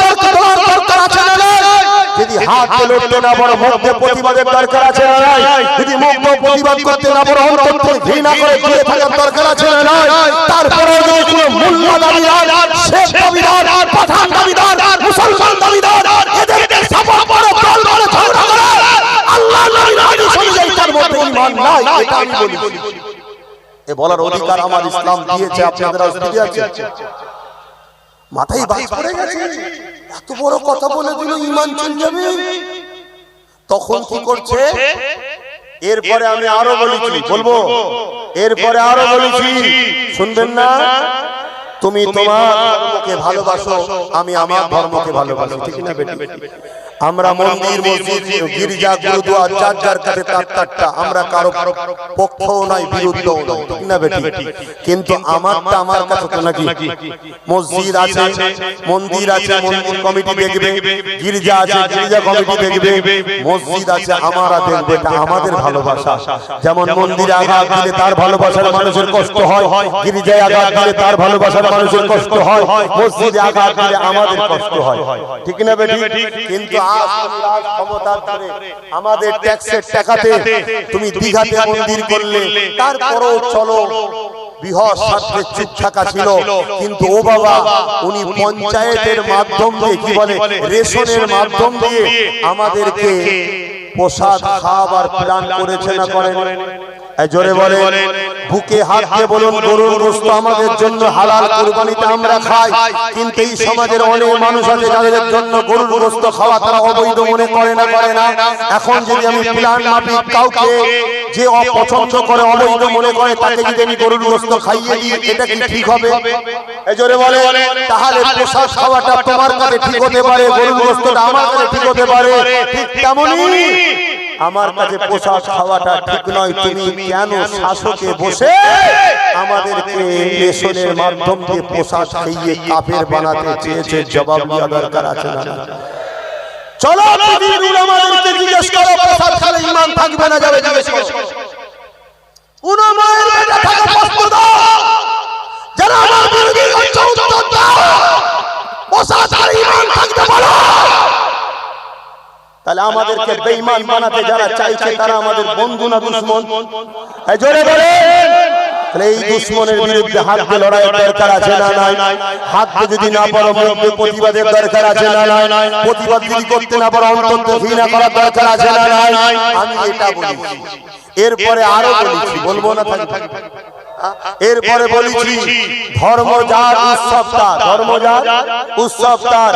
দরকার আছে না নয়? যদি হাত লড়তে না বড় মুখে প্রতিবাদের দরকার আছে না নয়? যদি মুখে প্রতিবাদ করতে না বড় অন্তর ঘৃণা করে ঘুরে থাকার দরকার আছে না নয়? তারপরে যদি কোনো মোল্লা দাবিদার, শেখ দাবিদার, পাঠান দাবিদার, মুসলমান দাবিদার এদেরকে সাপোর্ট করে দল করে ঝগড়া করে আল্লাহর নবীর হাদিস অনুযায়ী তার মধ্যে ঈমান নাই, এটা আমি বলি। এ বলার অধিকার আমার ইসলাম দিয়েছে, আপনাদের অস্তিত্ব আছে? মাথায় বাজ পড়ে গেছে, এত বড় কথা বলে দিল ঈমান চলে যাবে। তখন কি করছে? এরপরে আমি আরো বলেছি, বলবো এরপরে আরো বলেছি, শুনবেন না? তুমি তোমার ধর্মকে ভালোবাসো, আমি আমার ধর্মকে ভালোবাসি, ঠিক না বেটি? আমরা মন্দির, মসজিদ, গির্জা, গুরুদুয়ার যার যার কাছে তারটা, আমরা কারো পক্ষও নাই বিরুদ্ধও নাই, ঠিক না বেটি? কিন্তু আমারটা আমার কাছে তো নাকি মসজিদ আছে, মন্দির আছে, মন্দির কমিটি দেখবে, গির্জা আছে, গির্জা কমিটি দেখবে, মসজিদ আছে, আমরা দেখবে, এটা আমাদের ভালোবাসা। যেমন মন্দিরে আঘাত দিলে তার ভালোবাসার মানুষের কষ্ট হয়, গির্জায় আঘাত দিলে তার ভালোবাসার মানুষের কষ্ট হয়, মসজিদে আঘাত দিলে আমাদের কষ্ট হয়, ঠিক না বেটি? কিন্তু আমাদের ট্যাক্সের টাকাতে তুমি দীঘাতে মন্দির করলে, তারপরও চলো, বৃহৎ স্বার্থে চুপ থাকা ছিল। কিন্তু ও বাবা, উনি পঞ্চায়েতের মাধ্যম দিয়ে, কি বলে, রেশনের মাধ্যম দিয়ে আমাদেরকে প্রসাদ খাওয়াবার প্ল্যান করেছে না করেন? জোরে বলে, বুকে হাত দিয়ে বলুন, গরুর গোশত আমাদের জন্য হালাল, কুরবানিতে আমরা খাই। কিন্তু এই সমাজের অনেক মানুষ আছে যাদের জন্য গরুর গোশত খাওয়া তারা অবৈধ মনে করে না, করে না। এখন যদি আমি প্ল্যান মাফিক কাউকে যে অপছন্দ করে, অবৈধ মনে করে, তাকে যদি আমি গরুর গোশত খাইয়ে দিই, এটা কি ঠিক হবে? জোরে বলে, তাহলে প্রসাদ খাওয়াটা তোমার কাছে ঠিক হতে পারে, গরুর গোশতটা আমার কাছে ঠিক হতে পারে। ঠিক তেমনই আমার কাছে প্রসাদ খাওয়াটা ঠিক নয়। তুমি কেন শাসকে বসে আমাদেরকে রেশনের মাধ্যম দিয়ে প্রসাদ খাইয়ে কাফের বানাতে চেয়েছে? জবাব দেওয়া দরকার আছে না? চলো পৃথিবীর উলামাদেরকে জিজ্ঞেস করো, প্রসাদ খেলে ঈমান থাকবে না যাবে? জিজ্ঞেস করো। উলামায়ের বেটা থাকে প্রশ্ন দাও, যারা আমার বিরোধী হচ্ছে উত্তর দাও, প্রসাদ খেলে ঈমান থাকবে বলো। তাহলে আমাদেরকে বেঈমান বানাতে যারা চাইছে তারা আমাদের বন্ধু না দুশমন? জোরে বলেন। তাহলে এই দুশমনের বিরুদ্ধে হাত দিয়ে লড়াইয়ের দরকার আছে না নাই? হাত দিয়ে যদি না পারো মুখে প্রতিবাদের দরকার আছে না নাই? প্রতিবাদ যদি করতে না পারো অন্তত ঘৃণা করার দরকার আছে না নাই? আমি এটা বলেছি, এরপরে আরো বলেছি, বলবো না থাকি। এরপরে বলেছি ধর্ম যার উৎসব তার, ধর্ম যার উৎসব তার।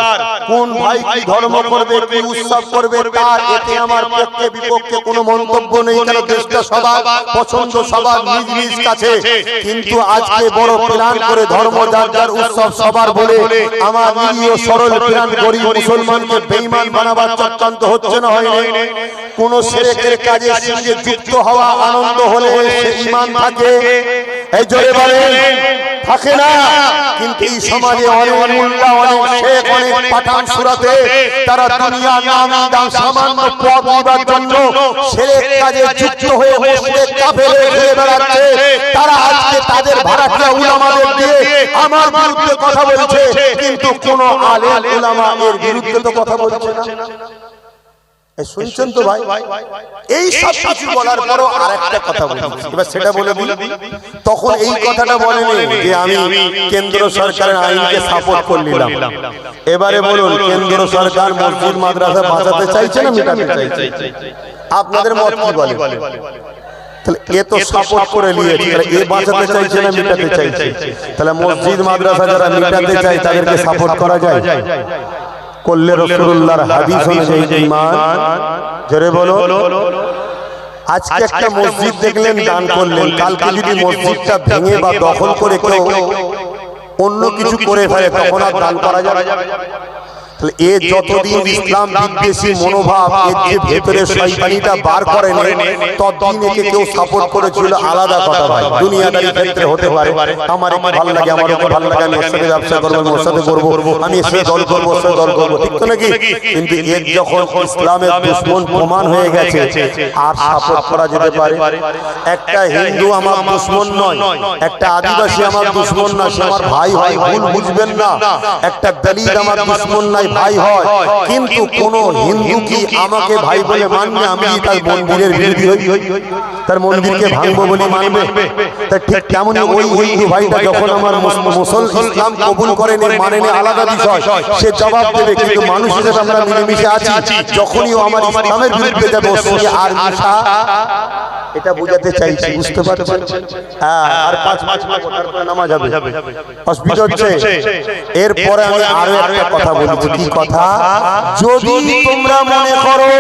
কোন ভাই কি ধর্ম করবে, কি উৎসব করবে তার, এতে আমার পক্ষে বিপক্ষে কোনো মন্তব্য নেই। কেন দেশটা সবার পছন্দ, সবার নিজ নিজ কাছে। কিন্তু আজকে বড় প্ল্যান করে ধর্ম যার যার উৎসব সবার বলে আমার নিরীহ সরল প্ল্যান গরিব মুসলমানকে বেঈমান বানাবার চক্রান্ত হচ্ছে না, হয়নি? কোন শিরকের কাজের সঙ্গে যুক্ত হওয়া আনন্দ হলে সে ঈমান থাকে, এই জোরে বলেন, থাকে না। কিন্তু এই সমাজে অনেক মোল্লা, অনেক শেখ, অনেক পাঠান সুরাতে তারা দুনিয়া নামি দাম সামান্য পদ নিবার জন্য শিরক কাজে যুক্ত হয়ে মুশরিক কাফের হয়ে ঘুরে বেড়াচ্ছে। তারা আজকে তাদের ভাড়াটিয়া উলামাদের দিয়ে আমার বিরুদ্ধে কথা বলছে, কিন্তু কোন আলেম উলামা এর বিরুদ্ধে তো কথা বলছে না। শুনছেন তো ভাই? এই সব কিছু বলার পরও আরেকটা কথা বলি, এবার সেটা বলে বলি। তখন এই কথাটা বলেনি যে আমি কেন্দ্র সরকারের আইনকে সাপোর্ট করলাম। এবারে বলুন, কেন্দ্র সরকার মসজিদ মাদ্রাসা বাঁচাতে চাইছে না মেটাতে চাইছে? আপনাদের মত কি বলে? তাহলে এ তো সাপোর্ট করে নিয়েছে, তাহলে এ বাঁচাতে চাইছে না মিটাতে চাইছে? তাহলে মসজিদ মাদ্রাসা যারা মিটাতে চায় তাদেরকে সাপোর্ট করা যায়? করলে রাসূলুল্লাহর হাদিস অনুযায়ী ঈমান, জোরে বলো। আজকে একটা মসজিদ দেখলেন, দান করলেন, কালকে যদি মসজিদটা ভেঙে বা দখল করে কেউ অন্য কিছু করে ফেলে তখন আর দান করা যাবে? তাহলে এ যতদিন ইসলাম বিদ্বেষী মনোভাব এর যে ভেতরে শয়তানিটা বার করে নেয়, ততদিন একে কেউ সাপোর্ট করেছিল আলাদা কথা ভাই। দুনিয়াদারি ক্ষেত্রে হতে পারে, আমার ভালো লাগে, আমার ভালো লাগে, আমি এর সাথে ব্যবসা করবো, আমি ওর সাথে করবো, আমি এর সাথে দল করবো, ওর সাথে দল করবো, ঠিক তো নাকি? কিন্তু এর যখন ইসলামের দুশমন প্রমাণ হয়ে গেছে আর সাপোর্ট করা যেতে পারে? একটা হিন্দু আমার দুশমন নয়, একটা আদিবাসী আমার দুশমন না, সে আমার ভাই হয়, ভুল বুঝবেন না। একটা দলিত আমার দুশমন নাই, ভাই হয়। কিন্তু কোন হিন্দু কি আমাকে ভাই বলে মানবে? আমি তার মন্দিরের বিরোধী হই, তার মন্দিরকে ভাঙবো বলে মানবে? তা ঠিক তেমনই ওই হিন্দু ভাইটা যখন আমার মুসলমান ইসলাম কবুল করে নে মানে নে আলাদা বিষয়, সে জবাব দেবে। কিন্তু মানুষ হিসেবে আমরা মিলেমিশে আছি, যখনই ও আমার ইসলামের বিরুদ্ধে যাবে সে আর মিশা, এটা বুঝাতে চাইছি, বুঝতে পারছেন? হ্যাঁ, আর 5 মিনিট তারপরে নামাজ হবে, অসুবিধা হচ্ছে। এরপরে আমি আরো একটা কথা বলছি। কি কথা? যদি তোমরা মনে করো